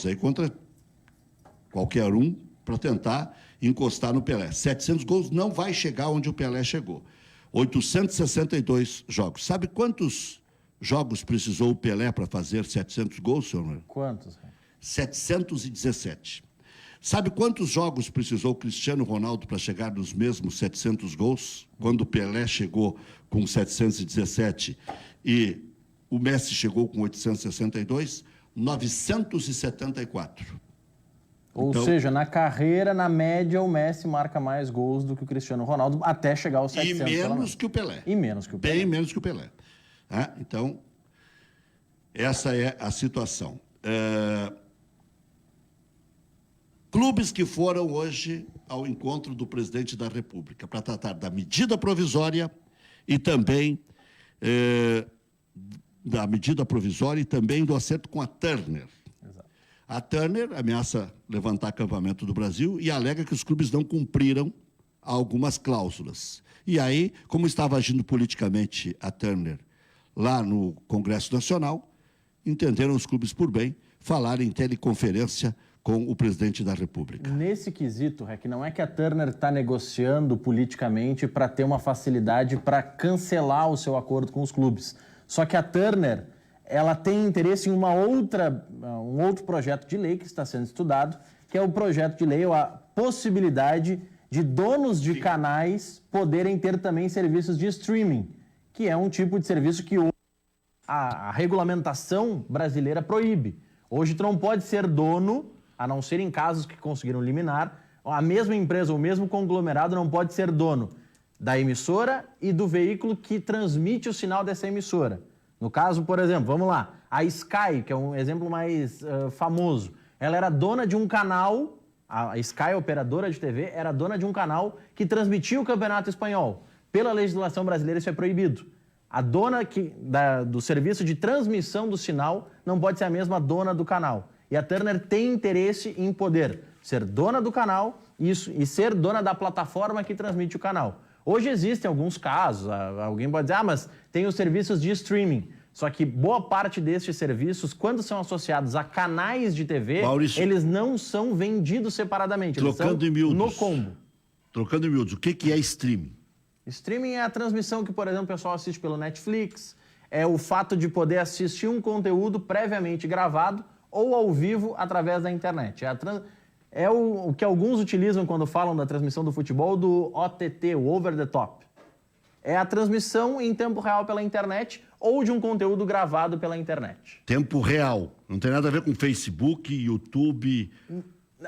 aí contra qualquer um para tentar encostar no Pelé. 700 gols não vai chegar onde o Pelé chegou. 862 jogos. Sabe quantos jogos precisou o Pelé para fazer 700 gols, senhor? Quantos? 717. Sabe quantos jogos precisou o Cristiano Ronaldo para chegar nos mesmos 700 gols? Quando o Pelé chegou com 717 e o Messi chegou com 862? 974. Ou seja, na carreira, na média, o Messi marca mais gols do que o Cristiano Ronaldo até chegar aos 700. E menos que o Pelé. E menos que o Pelé. Bem menos que o Pelé. Então, essa é a situação. Clubes que foram hoje ao encontro do presidente da República para tratar da medida provisória e também da medida provisória e também do acerto com a Turner. Exato. A Turner ameaça levantar acampamento do Brasil e alega que os clubes não cumpriram algumas cláusulas. E aí, como estava agindo politicamente a Turner lá no Congresso Nacional, entenderam os clubes por bem falar em teleconferência com o presidente da República. Nesse quesito, que não é que a Turner está negociando politicamente para ter uma facilidade para cancelar o seu acordo com os clubes. Só que a Turner, ela tem interesse em um outro projeto de lei que está sendo estudado, que é o projeto de lei, ou a possibilidade de donos de canais poderem ter também serviços de streaming, que é um tipo de serviço que a regulamentação brasileira proíbe. Hoje tu não pode ser dono, a não ser em casos que conseguiram liminar, a mesma empresa, o mesmo conglomerado não pode ser dono da emissora e do veículo que transmite o sinal dessa emissora. No caso, por exemplo, vamos lá, a Sky, que é um exemplo mais famoso, ela era dona de um canal, a Sky, operadora de TV, era dona de um canal que transmitia o Campeonato Espanhol. Pela legislação brasileira isso é proibido. A dona do serviço de transmissão do sinal não pode ser a mesma dona do canal. E a Turner tem interesse em poder ser dona do canal e ser dona da plataforma que transmite o canal. Hoje existem alguns casos, alguém pode dizer, mas tem os serviços de streaming. Só que boa parte destes serviços, quando são associados a canais de TV, Maurício, eles não são vendidos separadamente, eles são no combo. Trocando em miúdos, o que é streaming? Streaming é a transmissão que, por exemplo, o pessoal assiste pelo Netflix, é o fato de poder assistir um conteúdo previamente gravado ou ao vivo através da internet. É o que alguns utilizam quando falam da transmissão do futebol, do OTT, o Over the Top. É a transmissão em tempo real pela internet ou de um conteúdo gravado pela internet. Tempo real. Não tem nada a ver com Facebook, YouTube.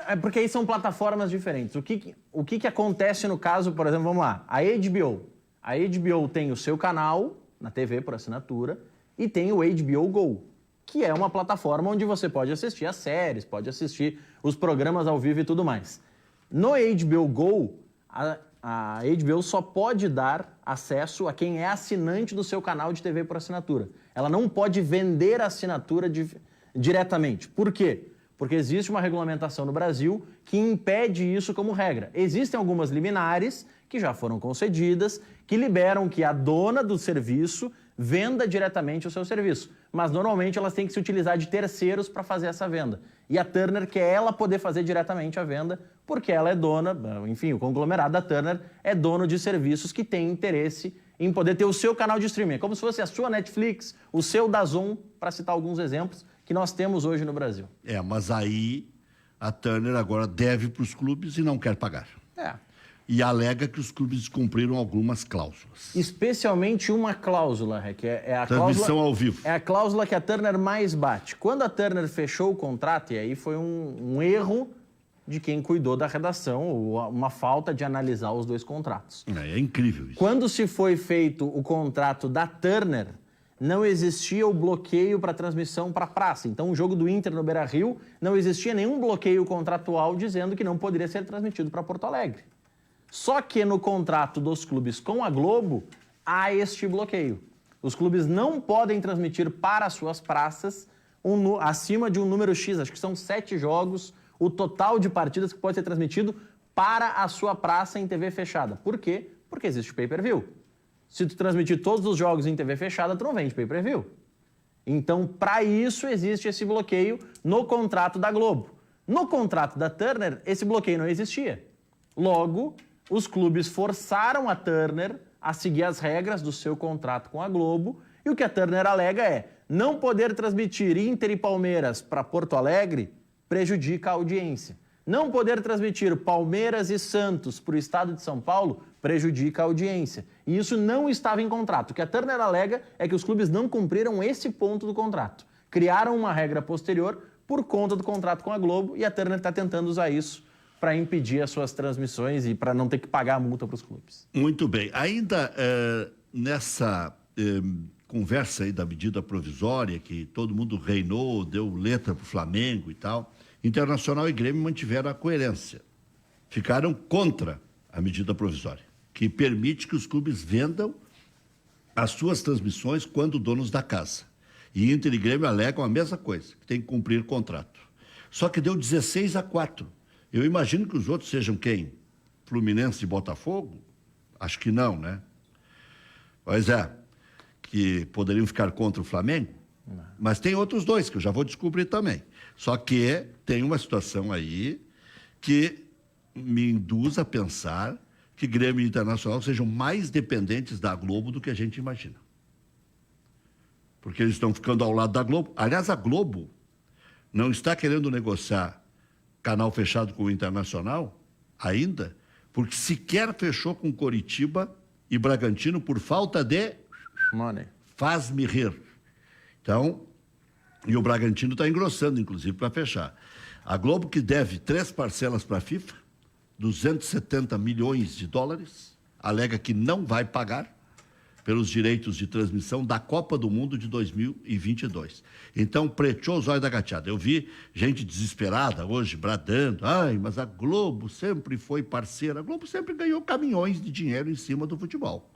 É porque aí são plataformas diferentes. O que acontece no caso, por exemplo, vamos lá, a HBO. A HBO tem o seu canal na TV por assinatura e tem o HBO Go, que é uma plataforma onde você pode assistir as séries, pode assistir os programas ao vivo e tudo mais. No HBO Go, a HBO só pode dar acesso a quem é assinante do seu canal de TV por assinatura. Ela não pode vender a assinatura diretamente. Por quê? Porque existe uma regulamentação no Brasil que impede isso como regra. Existem algumas liminares que já foram concedidas, que liberam que a dona do serviço venda diretamente o seu serviço. Mas normalmente elas têm que se utilizar de terceiros para fazer essa venda. E a Turner quer ela poder fazer diretamente a venda, porque ela é dona, enfim, o conglomerado da Turner é dono de serviços que tem interesse em poder ter o seu canal de streaming. É como se fosse a sua Netflix, o seu DAZN, para citar alguns exemplos que nós temos hoje no Brasil. Mas aí a Turner agora deve para os clubes e não quer pagar. E alega que os clubes descumpriram algumas cláusulas. Especialmente uma cláusula, que é a transmissão cláusula, ao vivo. É a cláusula que a Turner mais bate. Quando a Turner fechou o contrato, e aí foi um erro de quem cuidou da redação, ou uma falta de analisar os dois contratos. É incrível isso. Quando se foi feito o contrato da Turner, não existia o bloqueio para transmissão para a praça. Então, o jogo do Inter no Beira-Rio, não existia nenhum bloqueio contratual dizendo que não poderia ser transmitido para Porto Alegre. Só que no contrato dos clubes com a Globo, há este bloqueio. Os clubes não podem transmitir para suas praças acima de um número X, acho que são 7 jogos, o total de partidas que pode ser transmitido para a sua praça em TV fechada. Por quê? Porque existe o pay-per-view. Se tu transmitir todos os jogos em TV fechada, tu não vende pay-per-view. Então, para isso, existe esse bloqueio no contrato da Globo. No contrato da Turner, esse bloqueio não existia. Logo, os clubes forçaram a Turner a seguir as regras do seu contrato com a Globo, e o que a Turner alega é: não poder transmitir Inter e Palmeiras para Porto Alegre prejudica a audiência. Não poder transmitir Palmeiras e Santos para o estado de São Paulo prejudica a audiência. E isso não estava em contrato. O que a Turner alega é que os clubes não cumpriram esse ponto do contrato. Criaram uma regra posterior por conta do contrato com a Globo, e a Turner está tentando usar isso para impedir as suas transmissões e para não ter que pagar a multa para os clubes. Muito bem. Ainda nessa conversa aí da medida provisória, que todo mundo reinou, deu letra para o Flamengo e tal, Internacional e Grêmio mantiveram a coerência. Ficaram contra a medida provisória, que permite que os clubes vendam as suas transmissões quando donos da casa. E Inter e Grêmio alegam a mesma coisa, que tem que cumprir o contrato. Só que deu 16-4. Eu imagino que os outros sejam quem? Fluminense e Botafogo? Acho que não, né? Pois é, que poderiam ficar contra o Flamengo. Não. Mas tem outros dois que eu já vou descobrir também. Só que tem uma situação aí que me induz a pensar que Grêmio e Internacional sejam mais dependentes da Globo do que a gente imagina. Porque eles estão ficando ao lado da Globo. Aliás, a Globo não está querendo negociar canal fechado com o Internacional ainda, porque sequer fechou com Coritiba e Bragantino por falta de money. Faz-me rir. Então, e o Bragantino está engrossando, inclusive, para fechar. A Globo, que deve 3 parcelas para a FIFA, 270 milhões de dólares, alega que não vai pagar pelos direitos de transmissão da Copa do Mundo de 2022. Então, preteou os olhos da gateada. Eu vi gente desesperada hoje, bradando: ai, mas a Globo sempre foi parceira. A Globo sempre ganhou caminhões de dinheiro em cima do futebol.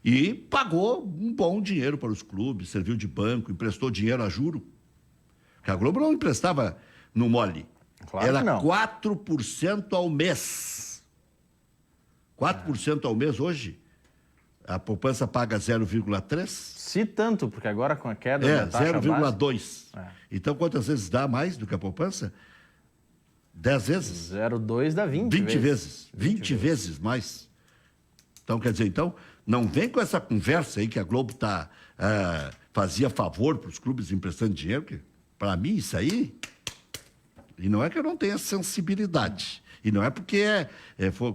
E pagou um bom dinheiro para os clubes, serviu de banco, emprestou dinheiro a juro. Porque a Globo não emprestava no mole. Claro era que não. 4% ao mês. 4% ao mês hoje. A poupança paga 0,3%. Se tanto, porque agora com a queda da taxa 0,2%. Então, quantas vezes dá mais do que a poupança? 10 vezes. 0,2 dá 20 vezes. 20 vezes mais. Então, quer dizer, não vem com essa conversa aí que a Globo fazia favor para os clubes emprestando dinheiro, que para mim isso aí, e não é que eu não tenha sensibilidade, e não é porque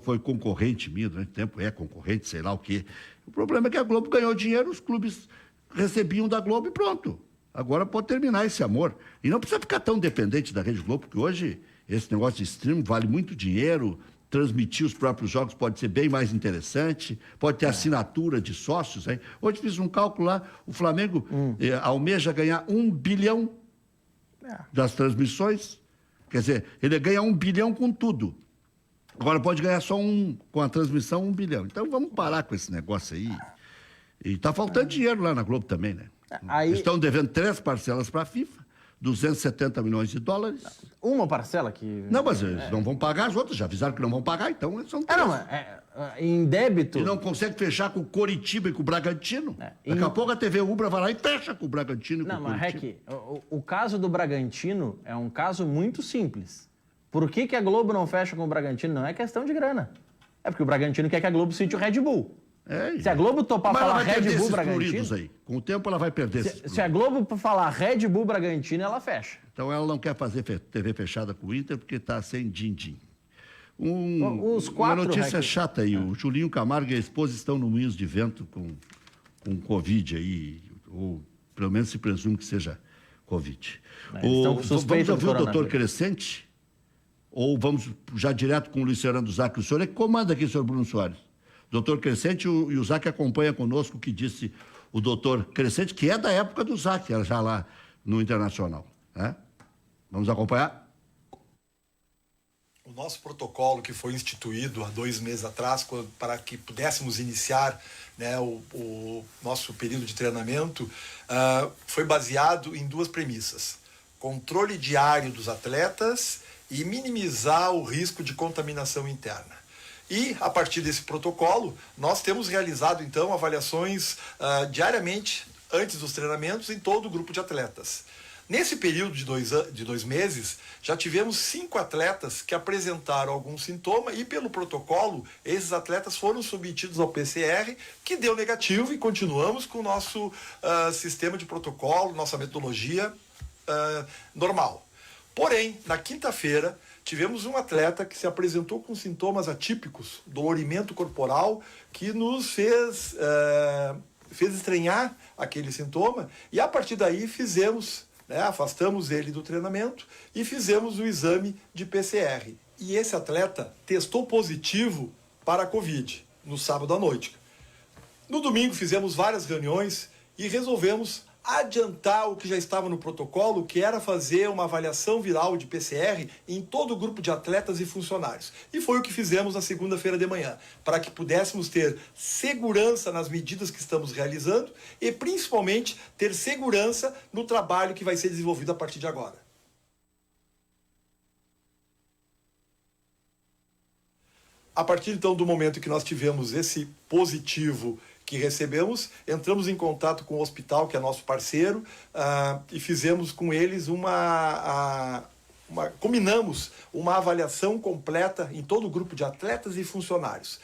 foi concorrente minha durante tempo, concorrente, sei lá o quê. O problema é que a Globo ganhou dinheiro, os clubes recebiam da Globo e pronto. Agora pode terminar esse amor. E não precisa ficar tão dependente da Rede Globo, porque hoje esse negócio de streaming vale muito dinheiro. Transmitir os próprios jogos pode ser bem mais interessante, pode ter assinatura de sócios. Hein? Hoje fiz um cálculo lá, o Flamengo almeja ganhar 1 bilhão das transmissões. Quer dizer, ele ganha 1 bilhão com tudo. Agora pode ganhar só com a transmissão 1 bilhão. Então vamos parar com esse negócio aí. E está faltando dinheiro lá na Globo também, né? Estão devendo 3 parcelas para a FIFA. 270 milhões de dólares. Uma parcela que... Não, mas eles não vão pagar, as outras já avisaram que não vão pagar, então eles são 3. Em débito... E não consegue fechar com o Coritiba e com o Bragantino. Daqui a pouco a TV Ubra vai lá e fecha com o Bragantino e com o Coritiba. Não, mas o caso do Bragantino é um caso muito simples. Por que a Globo não fecha com o Bragantino? Não é questão de grana. É porque o Bragantino quer que a Globo cite o Red Bull. Se a Globo topar falar Red Bull Bragantino... Aí. Com o tempo ela vai perder se a Globo falar Red Bull Bragantino, ela fecha. Então ela não quer fazer TV fechada com o Inter porque está sem din-din. Uma notícia chata aí. O Julinho Camargo e a esposa estão no Moinhos de Vento com Covid aí. Ou pelo menos se presume que seja Covid. Vamos ouvir o doutor Crescente? Ou vamos já direto com o Luiz Fernando Zac? O senhor é que comanda aqui, senhor Bruno Soares. Doutor Crescente, e o Zac acompanha conosco o que disse o doutor Crescente, que é da época do Zac, já lá no Internacional. Né? Vamos acompanhar? O nosso protocolo que foi instituído há 2 meses atrás, para que pudéssemos iniciar, né, o nosso período de treinamento, foi baseado em 2 premissas: controle diário dos atletas e minimizar o risco de contaminação interna. E, a partir desse protocolo, nós temos realizado, então, avaliações diariamente antes dos treinamentos em todo o grupo de atletas. Nesse período de 2 meses, já tivemos 5 atletas que apresentaram algum sintoma e, pelo protocolo, esses atletas foram submetidos ao PCR, que deu negativo, e continuamos com o nosso sistema de protocolo, nossa metodologia normal. Porém, na quinta-feira, tivemos um atleta que se apresentou com sintomas atípicos, dolorimento corporal, que nos fez estranhar aquele sintoma, e a partir daí afastamos ele do treinamento e fizemos o exame de PCR. E esse atleta testou positivo para a Covid no sábado à noite. No domingo fizemos várias reuniões e resolvemos adiantar o que já estava no protocolo, que era fazer uma avaliação viral de PCR em todo o grupo de atletas e funcionários. E foi o que fizemos na segunda-feira de manhã, para que pudéssemos ter segurança nas medidas que estamos realizando e, principalmente, ter segurança no trabalho que vai ser desenvolvido a partir de agora. A partir, então, do momento que nós tivemos esse positivo que recebemos, entramos em contato com o hospital, que é nosso parceiro, e fizemos com eles combinamos uma avaliação completa em todo o grupo de atletas e funcionários.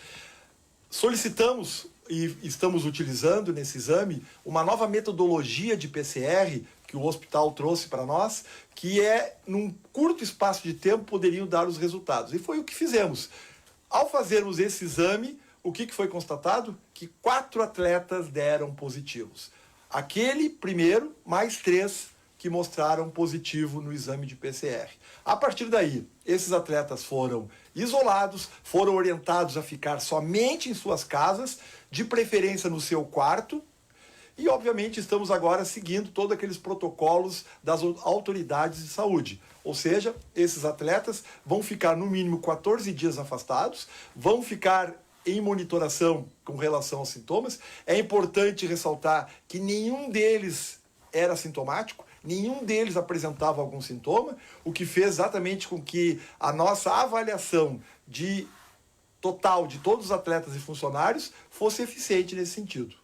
Solicitamos e estamos utilizando nesse exame uma nova metodologia de PCR que o hospital trouxe para nós, que num curto espaço de tempo, poderiam dar os resultados. E foi o que fizemos. Ao fazermos esse exame, o que foi constatado? Que 4 atletas deram positivos. Aquele primeiro, mais 3 que mostraram positivo no exame de PCR. A partir daí, esses atletas foram isolados, foram orientados a ficar somente em suas casas, de preferência no seu quarto, e obviamente estamos agora seguindo todos aqueles protocolos das autoridades de saúde. Ou seja, esses atletas vão ficar no mínimo 14 dias afastados, vão ficar em monitoração com relação aos sintomas. É importante ressaltar que nenhum deles era sintomático, nenhum deles apresentava algum sintoma, o que fez exatamente com que a nossa avaliação total de todos os atletas e funcionários fosse eficiente nesse sentido.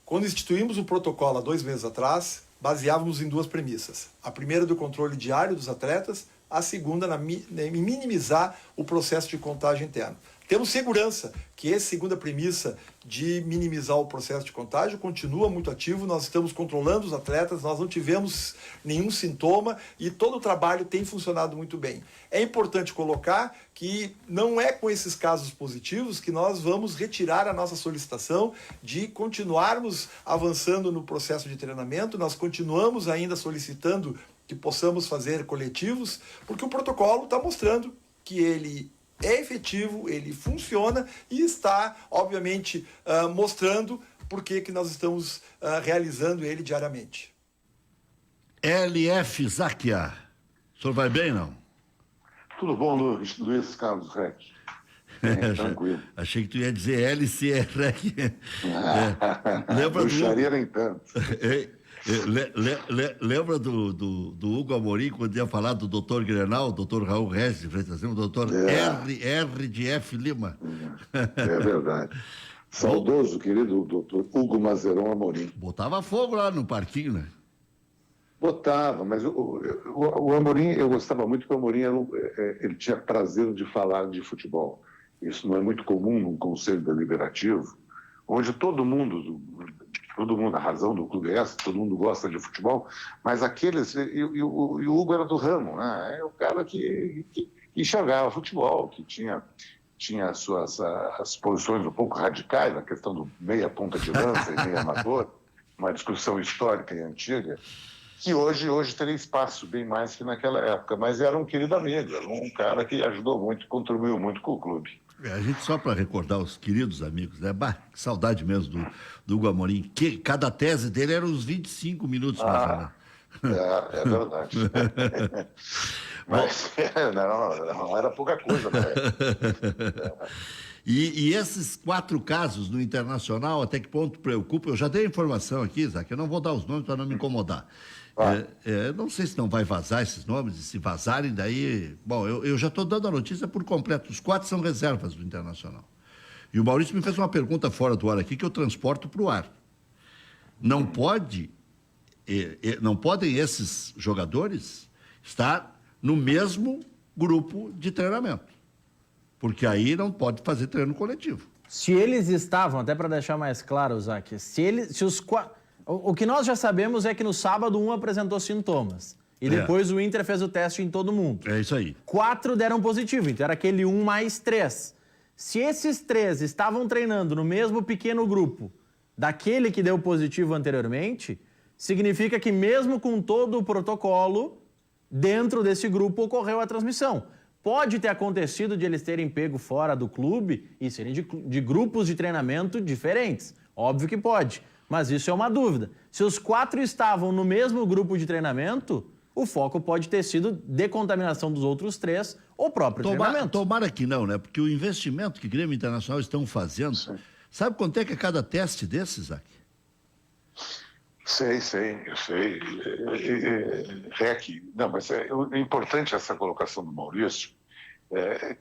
Quando instituímos o protocolo há 2 meses atrás, baseávamos em 2 premissas. A primeira do controle diário dos atletas, a segunda em minimizar o processo de contágio interno. Temos segurança que essa segunda premissa de minimizar o processo de contágio continua muito ativo, nós estamos controlando os atletas, nós não tivemos nenhum sintoma e todo o trabalho tem funcionado muito bem. É importante colocar que não é com esses casos positivos que nós vamos retirar a nossa solicitação de continuarmos avançando no processo de treinamento, nós continuamos ainda solicitando que possamos fazer coletivos, porque o protocolo está mostrando que ele é efetivo, ele funciona e está, obviamente, mostrando por que nós estamos realizando ele diariamente. LF Záquia, o senhor vai bem, não? Tudo bom, Luiz Carlos Reck. Tranquilo. Achei que tu ia dizer LC Reck. Lembra Puxaria nem tanto. Lembra do Hugo Amorim, quando ia falar do doutor Grenal, o doutor Raul Regis de Freitas Lima, o doutor R de F. Lima? É verdade. Saudoso, querido doutor Hugo Mazeron Amorim. Botava fogo lá no parquinho, né? Botava, mas o Amorim, eu gostava muito, porque o Amorim ele tinha prazer de falar de futebol. Isso não é muito comum num conselho deliberativo, onde todo mundo, a razão do clube é essa, todo mundo gosta de futebol, mas aqueles, e o Hugo era do ramo, né? É o cara que enxergava futebol, que tinha as posições um pouco radicais na questão do meia ponta de lança e meia amador, uma discussão histórica e antiga, que hoje teria espaço bem mais que naquela época, mas era um querido amigo, era um cara que ajudou muito, contribuiu muito com o clube. A gente, só para recordar os queridos amigos, né? Que saudade mesmo do Hugo Amorim, que cada tese dele era uns 25 minutos. É verdade. Mas não era pouca coisa, né? E esses 4 casos no Internacional, até que ponto preocupa? Eu já dei a informação aqui, Isaac, eu não vou dar os nomes para não me incomodar. Não sei se não vai vazar esses nomes, e se vazarem daí... Bom, eu já estou dando a notícia por completo. Os 4 são reservas do Internacional. E o Maurício me fez uma pergunta fora do ar aqui que eu transporto para o ar. Não podem esses jogadores estar no mesmo grupo de treinamento, porque aí não pode fazer treino coletivo. Se eles estavam, até para deixar mais claro, Zac, o que nós já sabemos é que no sábado um apresentou sintomas e depois o Inter fez o teste em todo mundo. É isso aí. 4 deram positivo, então era aquele 1 mais 3. Se esses 3 estavam treinando no mesmo pequeno grupo daquele que deu positivo anteriormente, significa que mesmo com todo o protocolo, dentro desse grupo ocorreu a transmissão. Pode ter acontecido de eles terem pego fora do clube e serem de grupos de treinamento diferentes. Óbvio que pode, mas isso é uma dúvida. Se os 4 estavam no mesmo grupo de treinamento, o foco pode ter sido decontaminação dos outros 3 ou próprio treinamento. Tomara que não, né? Porque o investimento que Grêmio Internacional estão fazendo... Sim. Sabe quanto é que é cada teste desses, Zac? Sei, eu sei. REC, não, mas é importante essa colocação do Maurício.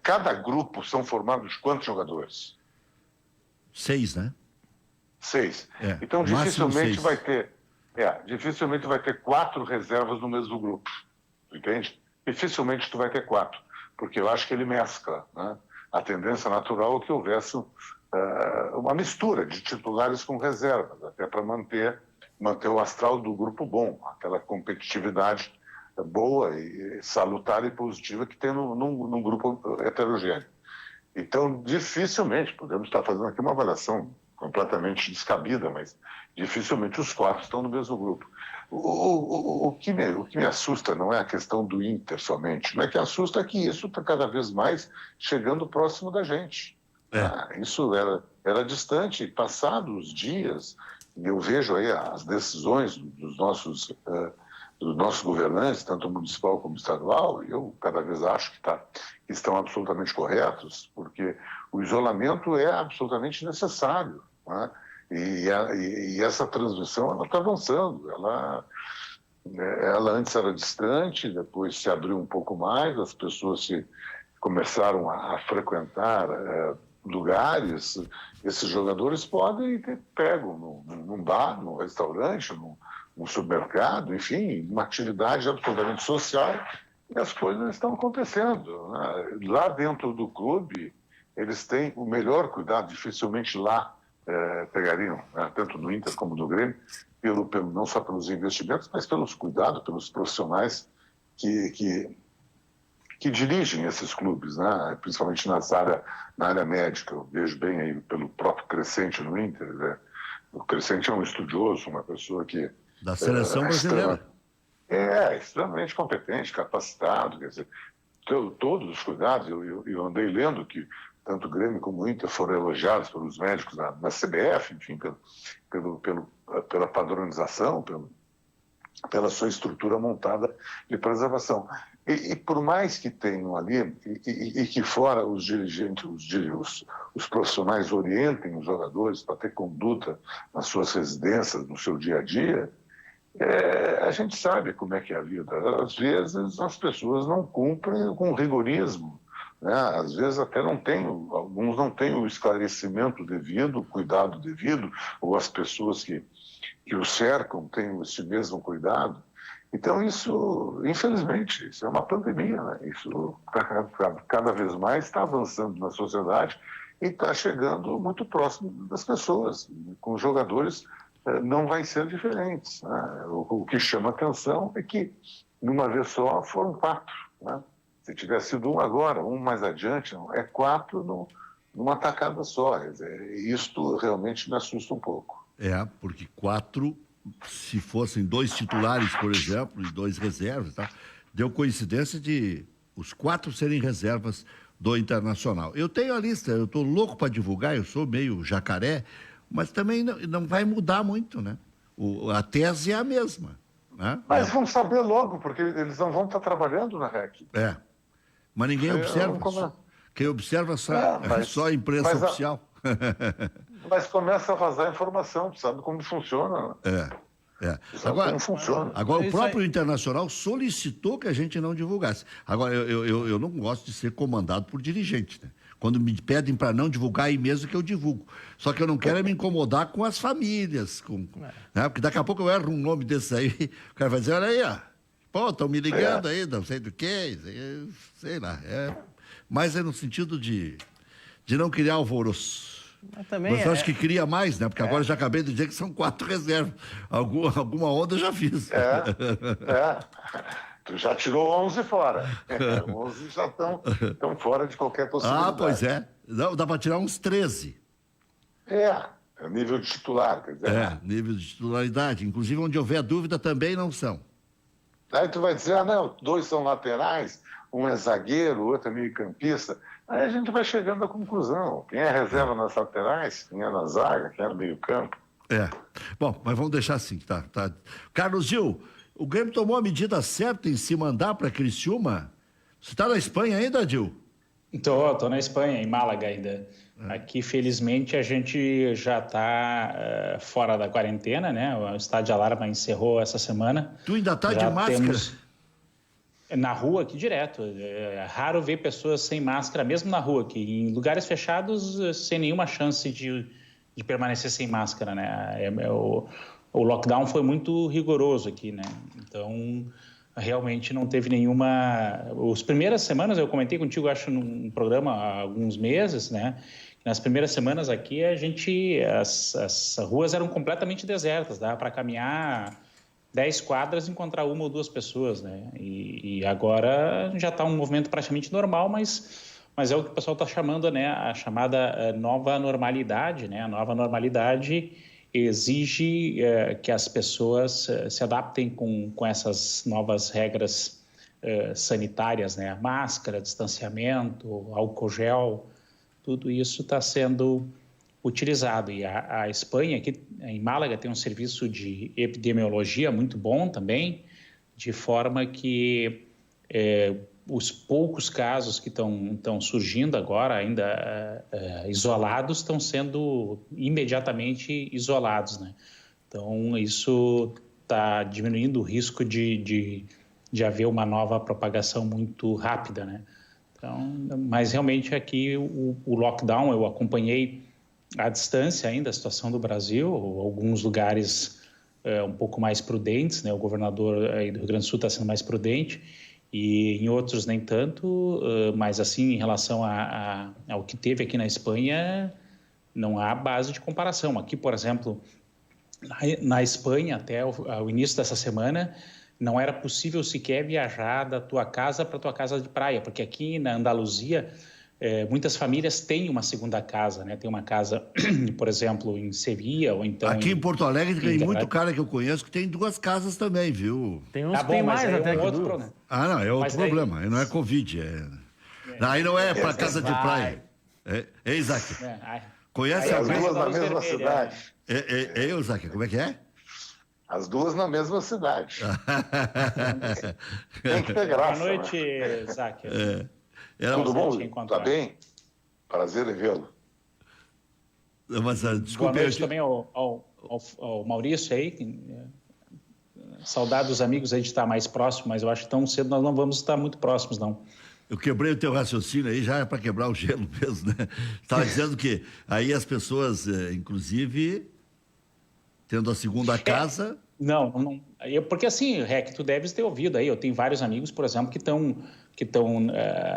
Cada grupo são formados quantos jogadores? 6, né? 6. Então dificilmente 6. Dificilmente vai ter 4 reservas no mesmo grupo, entende? Dificilmente tu vai ter 4, porque eu acho que ele mescla, né? A tendência natural é que houvesse uma mistura de titulares com reservas, até para manter o astral do grupo bom, aquela competitividade boa e salutar e positiva que tem num grupo heterogêneo. Então, dificilmente, podemos estar fazendo aqui uma avaliação completamente descabida, mas dificilmente os 4 estão no mesmo grupo. O que me assusta não é a questão do Inter somente, não é que assusta é que isso está cada vez mais chegando próximo da gente. Isso era distante, passados os dias, eu vejo aí as decisões dos nossos governantes, tanto municipal como estadual, e eu cada vez acho que estão absolutamente corretos, porque o isolamento é absolutamente necessário, né? E essa transmissão ela está avançando, ela antes era distante, depois se abriu um pouco mais, as pessoas começaram a frequentar lugares, esses jogadores podem ter pego num bar, num restaurante, num supermercado, enfim, uma atividade absolutamente social, e as coisas estão acontecendo, né? Lá dentro do clube, eles têm o melhor cuidado, dificilmente lá pegariam, né, tanto no Inter como no Grêmio, não só pelos investimentos, mas pelos cuidados, pelos profissionais que dirigem esses clubes, né? Principalmente na área médica. Eu vejo bem aí pelo próprio Crescente no Inter, né? O Crescente é um estudioso, uma pessoa que... Da seleção brasileira. Extremamente competente, capacitado, quer dizer, todos os cuidados. Eu andei lendo que tanto o Grêmio como o Inter foram elogiados pelos médicos na CBF, enfim, pela padronização, pela sua estrutura montada de preservação. E por mais que tenham ali, e que fora os dirigentes, os profissionais orientem os jogadores para ter conduta nas suas residências, no seu dia a dia, a gente sabe como é que é a vida. Às vezes as pessoas não cumprem com rigorismo, né? Às vezes até alguns não têm o esclarecimento devido, o cuidado devido, ou as pessoas que o cercam têm esse mesmo cuidado. Então isso, infelizmente, isso é uma pandemia, né? Isso cada vez mais está avançando na sociedade e está chegando muito próximo das pessoas. Com os jogadores não vai ser diferente, né? O que chama atenção é que, numa vez só, foram 4, né? Se tivesse sido um agora, um mais adiante, é 4 numa tacada só. Quer dizer, isto realmente me assusta um pouco. Porque 4, se fossem 2 titulares, por exemplo, e 2 reservas, tá? Deu coincidência de os 4 serem reservas do Internacional. Eu tenho a lista, eu estou louco para divulgar, eu sou meio jacaré, mas também não vai mudar muito, né? A tese é a mesma, né? Mas vão saber logo, porque eles não vão estar trabalhando na REC. Mas ninguém observa. Quem observa só a imprensa oficial. Mas começa a vazar informação, sabe como funciona. Agora, como funciona. Agora o próprio Internacional solicitou que a gente não divulgasse. Agora, eu não gosto de ser comandado por dirigente, né? Quando me pedem para não divulgar, aí mesmo que eu divulgo. Só que eu não quero é me incomodar com as famílias. Né? Porque daqui a pouco eu erro um nome desse aí, o cara vai dizer, olha aí, ó. Pô, estão me ligando aí, não sei do que, sei lá. Mas é no sentido de não criar alvoroço. Mas eu acho que cria mais, né? Porque agora eu já acabei de dizer que são 4 reservas. Alguma onda eu já fiz. Tu já tirou 11 fora. 11 já estão fora de qualquer possibilidade. Ah, pois é. Não, dá para tirar uns 13. É nível de titular, quer dizer. Nível de titularidade. Inclusive, onde houver dúvida, também não são. Aí tu vai dizer, não, 2 são laterais, um é zagueiro, o outro é meio-campista. Aí a gente vai chegando à conclusão. Quem é reserva nas laterais, quem é na zaga, quem é no meio-campo. Bom, mas vamos deixar assim, tá. Carlos Gil, o Grêmio tomou a medida certa em se mandar para Criciúma? Você está na Espanha ainda, Gil? Tô na Espanha, em Málaga ainda. Aqui, felizmente, a gente já está fora da quarentena, né? O estado de alarma encerrou essa semana. Tu ainda está de máscara? Na rua aqui direto. É raro ver pessoas sem máscara, mesmo na rua aqui. Em lugares fechados, sem nenhuma chance de permanecer sem máscara, né? O lockdown foi muito rigoroso aqui, né? Então, realmente não teve nenhuma... As primeiras semanas, eu comentei contigo, acho, num programa há alguns meses, né? Nas primeiras semanas aqui, as ruas eram completamente desertas, dava para caminhar 10 quadras e encontrar 1 ou 2 pessoas, né? E agora já está um movimento praticamente normal, mas é o que o pessoal está chamando, né? A chamada nova normalidade, né? A nova normalidade exige que as pessoas se adaptem com essas novas regras sanitárias, né? Máscara, distanciamento, álcool gel, tudo isso está sendo utilizado. E a Espanha, aqui em Málaga, tem um serviço de epidemiologia muito bom também, de forma que os poucos casos que estão surgindo agora, ainda isolados, estão sendo imediatamente isolados, né? Então, isso está diminuindo o risco de haver uma nova propagação muito rápida, né? Então, mas realmente aqui o lockdown, eu acompanhei à distância ainda a situação do Brasil, alguns lugares um pouco mais prudentes, né? O governador aí do Rio Grande do Sul está sendo mais prudente, e em outros nem tanto, mas assim, em relação ao que teve aqui na Espanha, não há base de comparação. Aqui, por exemplo, na Espanha, até o início dessa semana, não era possível sequer viajar da tua casa para a tua casa de praia, porque aqui na Andaluzia, muitas famílias têm uma segunda casa, né? Tem uma casa, por exemplo, em Sevilha, ou então... Aqui em Porto Alegre tem muito cara que eu conheço que tem 2 casas também, viu? Tem uns que tem mais até que outro 2. problema. Não, é outro problema. Aí não é Covid. Aí não é para casa de praia. Isaac. Conhece as 2 na mesma cidade. Isaac, como é que é? As 2 na mesma cidade. Tem que ter graça. Boa noite, né? Isaac. Tudo bom? Está bem? Prazer em vê-lo. Mas, boa noite também ao Maurício aí. Saudade dos amigos aí de estar mais próximo, mas eu acho que tão cedo nós não vamos estar muito próximos, não. Eu quebrei o teu raciocínio aí, já é para quebrar o gelo mesmo, né? Estava dizendo que aí as pessoas, inclusive, tendo a segunda casa... Não. Porque assim, Rec, tu deves ter ouvido aí, eu tenho vários amigos, por exemplo, que estão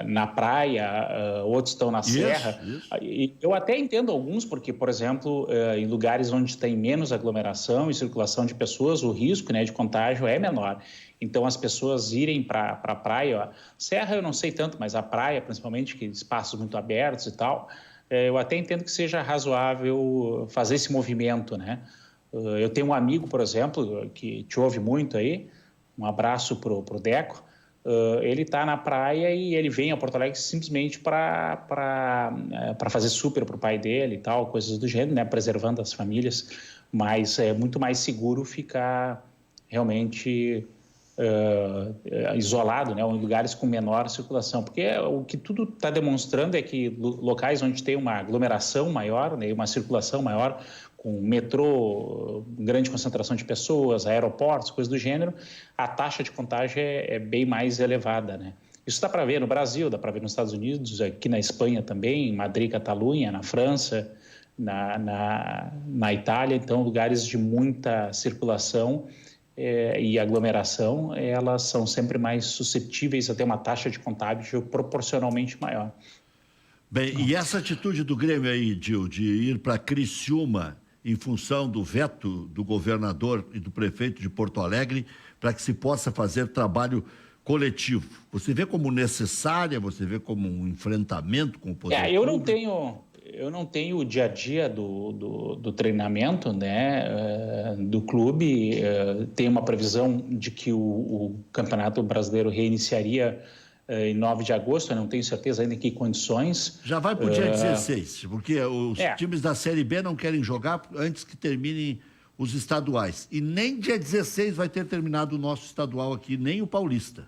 na praia, outros estão na serra. Isso. E eu até entendo alguns, porque, por exemplo, em lugares onde tem menos aglomeração e circulação de pessoas, o risco, né, de contágio é menor. Então, as pessoas irem para a praia, serra eu não sei tanto, mas a praia, principalmente, que espaços muito abertos e tal, eu até entendo que seja razoável fazer esse movimento, né? Eu tenho um amigo, por exemplo, que te ouve muito aí, um abraço pro Deco. Ele está na praia e ele vem a Porto Alegre simplesmente para fazer súper para o pai dele e tal, coisas do gênero, né? Preservando as famílias, mas é muito mais seguro ficar realmente isolado, né? Em lugares com menor circulação, porque o que tudo está demonstrando é que locais onde tem uma aglomeração maior, né? Uma circulação maior, com metrô, grande concentração de pessoas, aeroportos, coisas do gênero, a taxa de contágio é bem mais elevada, né? Isso dá para ver no Brasil, dá para ver nos Estados Unidos, aqui na Espanha também, em Madrid, Catalunha, na França, na Itália. Então, lugares de muita circulação e aglomeração, elas são sempre mais suscetíveis a ter uma taxa de contágio proporcionalmente maior. Bem, e essa atitude do Grêmio aí, Gil, de ir para Criciúma em função do veto do governador e do prefeito de Porto Alegre para que se possa fazer trabalho coletivo. Você vê como necessária, você vê como um enfrentamento com o poder eu público? Eu não tenho o dia a dia do treinamento, né, do clube. Tem uma previsão de que o Campeonato Brasileiro reiniciaria em 9 de agosto, eu não tenho certeza ainda em que condições. Já vai para o dia 16, porque os times da Série B não querem jogar antes que terminem os estaduais. E nem dia 16 vai ter terminado o nosso estadual aqui, nem o paulista.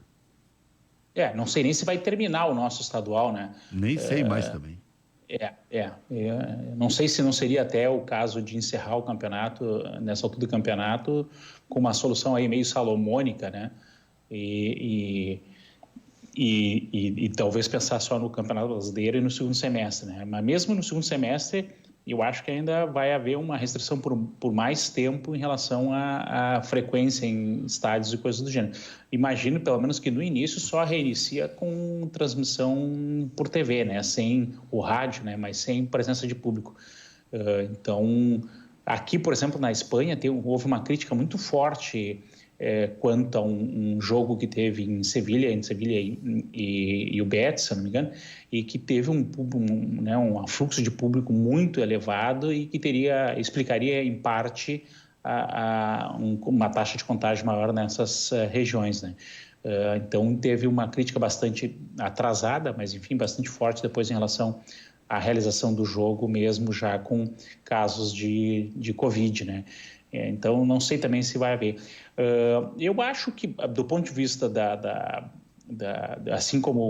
Não sei nem se vai terminar o nosso estadual, né? Nem sei mais também. Não sei se não seria até o caso de encerrar o campeonato, nessa altura do campeonato, com uma solução aí meio salomônica, né? E talvez pensar só no Campeonato Brasileiro e no segundo semestre, né? Mas mesmo no segundo semestre, eu acho que ainda vai haver uma restrição por mais tempo em relação à frequência em estádios e coisas do gênero. Imagino, pelo menos, que no início só reinicia com transmissão por TV, né? Sem o rádio, né? Mas sem presença de público. Então, aqui, por exemplo, na Espanha, houve uma crítica muito forte quanto a um jogo que teve em Sevilha e o Betis, se não me engano, e que teve um afluxo de público muito elevado e que explicaria, em parte, uma taxa de contágio maior nessas regiões, né? Então, teve uma crítica bastante atrasada, mas, enfim, bastante forte depois em relação à realização do jogo, mesmo já com casos de Covid, né? Então, não sei também se vai haver. Eu acho que, do ponto de vista assim como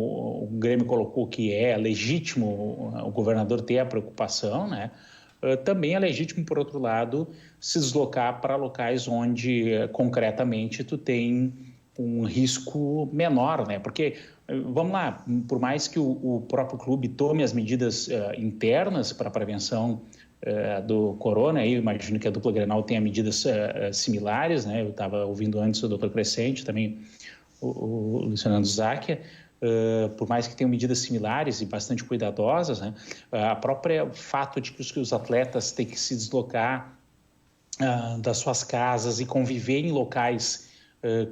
o Grêmio colocou que é legítimo o governador ter a preocupação, né? Também é legítimo, por outro lado, se deslocar para locais onde, concretamente, tu tem um risco menor, né? Porque, vamos lá, por mais que o próprio clube tome as medidas internas para a prevenção do corona, eu imagino que a dupla Grenal tenha medidas similares, né? Eu estava ouvindo antes o Dr. Crescente, também o Luciano Záquia, por mais que tenham medidas similares e bastante cuidadosas, né? A própria fato de que os atletas têm que se deslocar das suas casas e conviver em locais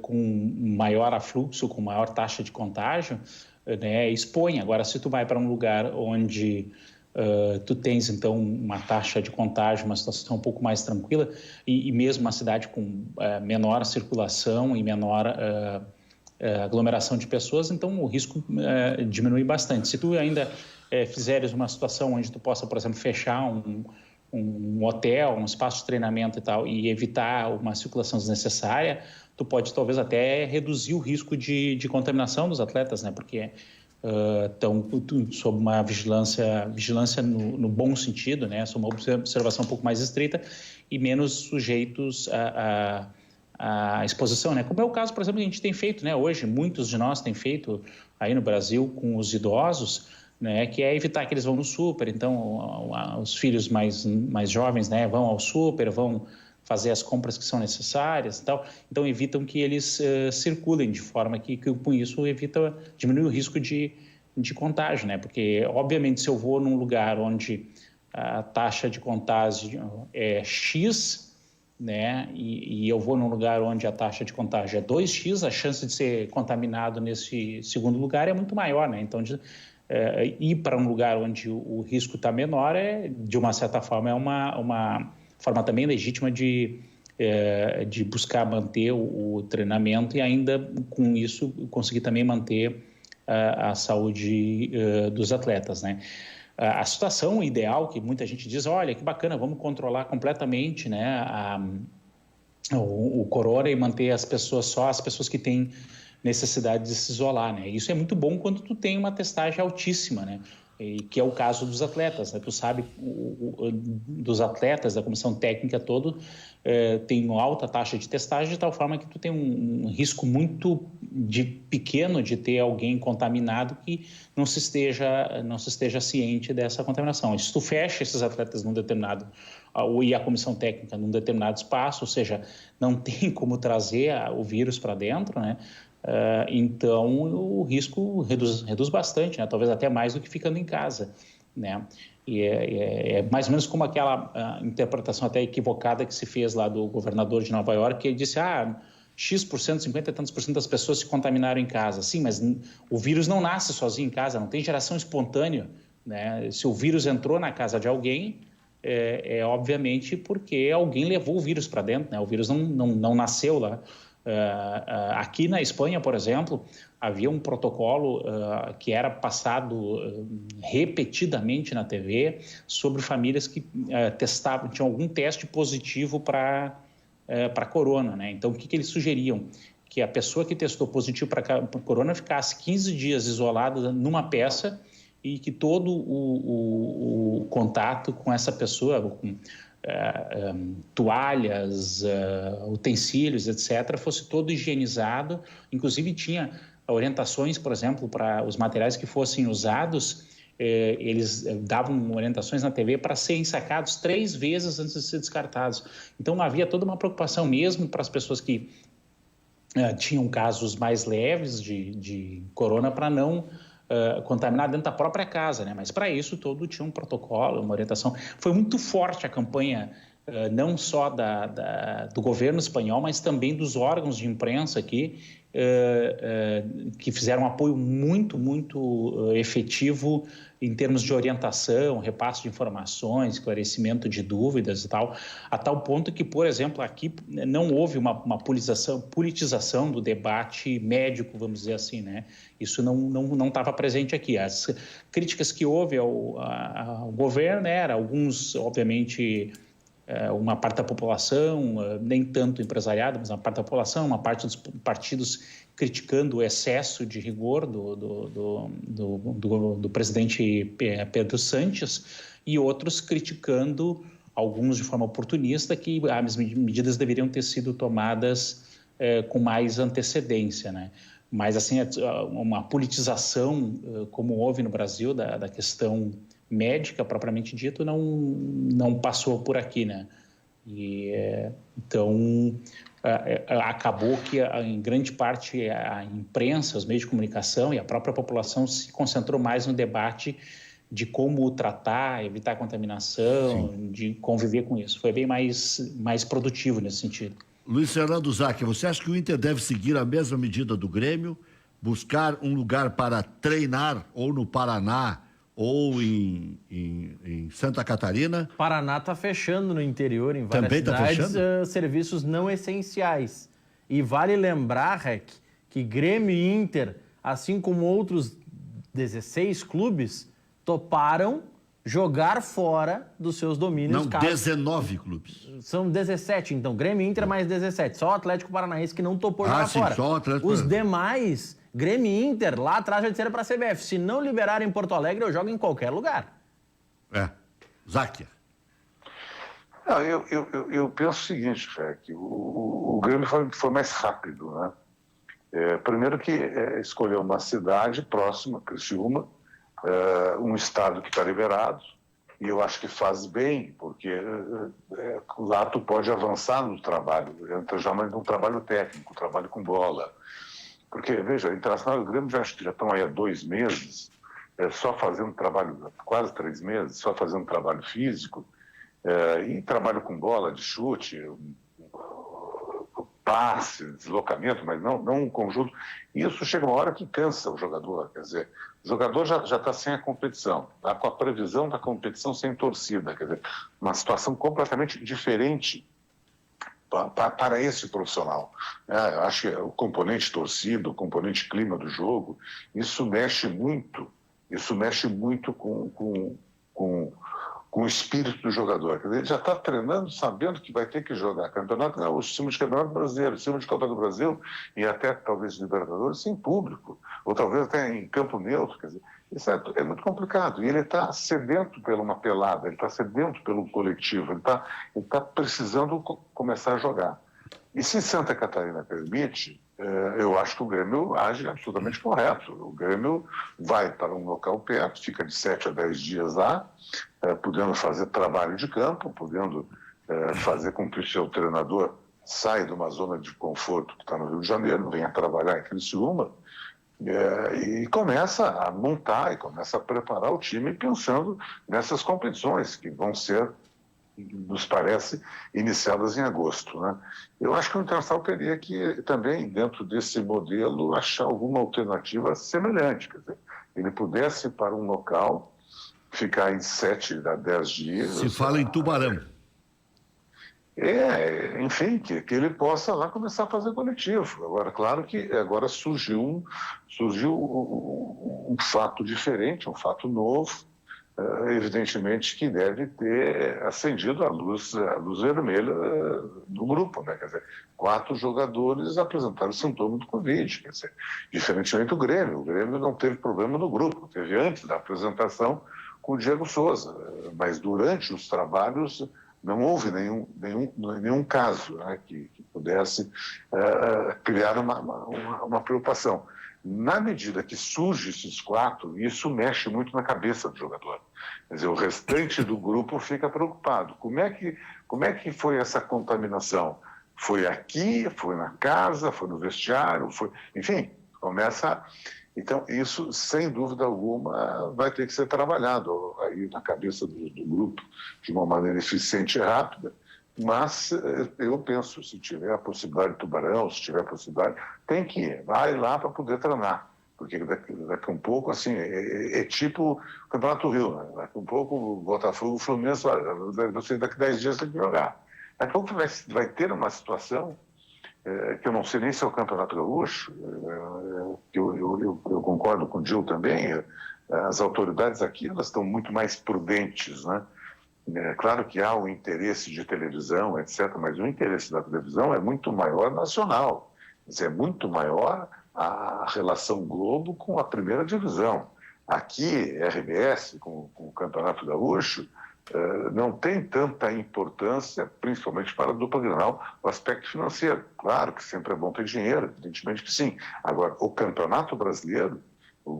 com maior afluxo, com maior taxa de contágio, né? Expõe. Agora, se tu vai para um lugar onde tu tens, então, uma taxa de contágio, uma situação um pouco mais tranquila e mesmo uma cidade com menor circulação e menor aglomeração de pessoas, então o risco diminui bastante. Se tu ainda fizeres uma situação onde tu possa, por exemplo, fechar um hotel, um espaço de treinamento e tal, e evitar uma circulação desnecessária, tu pode talvez até reduzir o risco de contaminação dos atletas, né? Porque estão sob uma vigilância no bom sentido, né? Sob uma observação um pouco mais estrita e menos sujeitos à exposição, né? Como é o caso, por exemplo, que a gente tem feito, né? Hoje, muitos de nós têm feito aí no Brasil com os idosos, né? Que é evitar que eles vão no super. Então, os filhos mais jovens, né? Vão ao super, vão fazer as compras que são necessárias e tal. Então, evitam que eles circulem de forma que com isso diminui o risco de contágio, né? Porque, obviamente, se eu vou num lugar onde a taxa de contágio é X, né? E eu vou num lugar onde a taxa de contágio é 2X, a chance de ser contaminado nesse segundo lugar é muito maior, né? Então, ir para um lugar onde o risco está menor de uma certa forma, é uma forma também legítima de buscar manter o treinamento e ainda com isso conseguir também manter a saúde dos atletas, né? A situação ideal que muita gente diz, olha, que bacana, vamos controlar completamente, né, o corona e manter só as pessoas que têm necessidade de se isolar, né? Isso é muito bom quando tu tem uma testagem altíssima, né? e que é o caso dos atletas, né? Tu sabe, dos atletas, da comissão técnica todo, tem uma alta taxa de testagem, de tal forma que tu tem um risco muito pequeno de ter alguém contaminado que não se esteja ciente dessa contaminação. E se tu fecha esses atletas num determinado, e a comissão técnica num determinado espaço, ou seja, não tem como trazer o vírus para dentro, né? Então o risco reduz bastante, né? Talvez até mais do que ficando em casa, né? E é mais ou menos como aquela interpretação até equivocada que se fez lá do governador de Nova York, que ele disse, X%, 50 e tantos por cento das pessoas se contaminaram em casa. Sim, mas o vírus não nasce sozinho em casa, não tem geração espontânea, né? Se o vírus entrou na casa de alguém, obviamente porque alguém levou o vírus para dentro, né? O vírus não nasceu lá. Aqui na Espanha, por exemplo, havia um protocolo que era passado repetidamente na TV sobre famílias que tinham algum teste positivo para corona, né? Então, o que eles sugeriam? Que a pessoa que testou positivo para corona ficasse 15 dias isolada numa peça e que todo o contato com essa pessoa, toalhas, utensílios, etc., fosse todo higienizado. Inclusive tinha orientações, por exemplo, para os materiais que fossem usados, eles davam orientações na TV para serem sacados 3 vezes antes de ser descartados. Então havia toda uma preocupação mesmo para as pessoas que tinham casos mais leves de corona para não contaminar dentro da própria casa, né? Mas para isso todo tinha um protocolo, uma orientação. Foi muito forte a campanha, não só do governo espanhol, mas também dos órgãos de imprensa aqui, que fizeram um apoio muito, muito efetivo em termos de orientação, repasse de informações, esclarecimento de dúvidas e tal, a tal ponto que, por exemplo, aqui não houve uma politização do debate médico, vamos dizer assim, né? Isso não estava presente aqui. As críticas que houve ao governo eram alguns, obviamente, uma parte da população, nem tanto empresariado, mas uma parte da população, uma parte dos partidos criticando o excesso de rigor do presidente Pedro Sánchez, e outros criticando, alguns de forma oportunista, que as medidas deveriam ter sido tomadas com mais antecedência, né? Mas, assim, uma politização, como houve no Brasil, da questão médica, propriamente dito, não passou por aqui, né? Então, acabou que, em grande parte, a imprensa, os meios de comunicação e a própria população se concentrou mais no debate de como tratar, evitar a contaminação, sim, de conviver com isso. Foi bem mais produtivo nesse sentido. Luiz Fernando Zac, você acha que o Inter deve seguir a mesma medida do Grêmio, buscar um lugar para treinar, ou no Paraná, ou em Santa Catarina? Paraná está fechando no interior, em várias também cidades, serviços não essenciais. E vale lembrar, Rec, que Grêmio e Inter, assim como outros 16 clubes, toparam jogar fora dos seus domínios. Não, 19 clubes. São 17, então. Grêmio e Inter mais 17. Só o Atlético Paranaense que não topou jogar sim, fora. Só o Atlético Os demais, Grêmio e Inter, lá atrás já disseram para a CBF, se não liberarem em Porto Alegre, eu jogo em qualquer lugar. Zac. Não, eu penso o seguinte, Fé, que o Grêmio foi mais rápido, né? Primeiro que escolheu uma cidade próxima, Criciúma, um estado que está liberado, e eu acho que faz bem, porque lá tu pode avançar no trabalho, entra já num trabalho técnico, trabalho com bola. Porque, veja, o Internacional e o Grêmio já estão aí há 2 meses, só fazendo trabalho, quase 3 meses, só fazendo trabalho físico, e trabalho com bola, de chute, passe, deslocamento, mas não um conjunto. E isso chega uma hora que cansa o jogador, quer dizer, o jogador já está sem a competição, está com a previsão da competição sem torcida, quer dizer, uma situação completamente diferente para esse profissional. Eu acho que o componente torcida, o componente clima do jogo, isso mexe muito com o espírito do jogador. Quer dizer, ele já está treinando sabendo que vai ter que jogar campeonato, o sistema de campeonato brasileiro, o sistema de Copa do Brasil e até talvez Libertadores sem público, ou talvez até em campo neutro. Quer dizer, Isso é muito complicado. E ele está sedento por uma pelada, ele está sedento pelo coletivo, ele tá precisando começar a jogar. E se Santa Catarina permite, eu acho que o Grêmio age absolutamente correto. O Grêmio vai para um local perto, fica de 7 a 10 dias lá, podendo fazer trabalho de campo, podendo fazer com que o seu treinador saia de uma zona de conforto que está no Rio de Janeiro, venha trabalhar em Criciúma, e começa a montar e começa a preparar o time pensando nessas competições que vão ser, nos parece, iniciadas em agosto, né? Eu acho que o Internacional teria que também, dentro desse modelo, achar alguma alternativa semelhante. Quer dizer, ele pudesse ir para um local, ficar em 7 a 10 dias... Se fala em Tubarão. Enfim, que ele possa lá começar a fazer coletivo. Agora, claro que agora surgiu um fato diferente, um fato novo, evidentemente que deve ter acendido a luz vermelha do grupo, né? Quer dizer, 4 jogadores apresentaram sintoma do Covid, quer dizer, diferentemente do Grêmio. O Grêmio não teve problema no grupo, teve antes da apresentação com o Diego Souza, mas durante os trabalhos não houve nenhum caso, né, que pudesse criar uma preocupação. Na medida que surgem esses 4, isso mexe muito na cabeça do jogador. Quer dizer, o restante do grupo fica preocupado. Como é que foi essa contaminação? Foi aqui, foi na casa, foi no vestiário, enfim, começa... Então, isso, sem dúvida alguma, vai ter que ser trabalhado aí na cabeça do grupo de uma maneira eficiente e rápida, mas eu penso, se tiver a possibilidade de Tubarão, se tiver a possibilidade, tem que ir, vai lá para poder treinar, porque daqui a um pouco, assim, é tipo o Campeonato Rio, né? Daqui a um pouco o Botafogo, o Fluminense, você daqui a 10 dias tem que jogar. Daqui a pouco vai ter uma situação que eu não sei nem se é o Campeonato Gaúcho, que eu concordo com o Gil também, as autoridades aqui elas estão muito mais prudentes, né? Claro que há o interesse de televisão, etc., mas o interesse da televisão é muito maior nacional, é muito maior a relação Globo com a primeira divisão. Aqui, RBS, com o Campeonato Gaúcho, não tem tanta importância, principalmente para a dupla Grenal, o aspecto financeiro. Claro que sempre é bom ter dinheiro, evidentemente que sim. Agora, o Campeonato Brasileiro,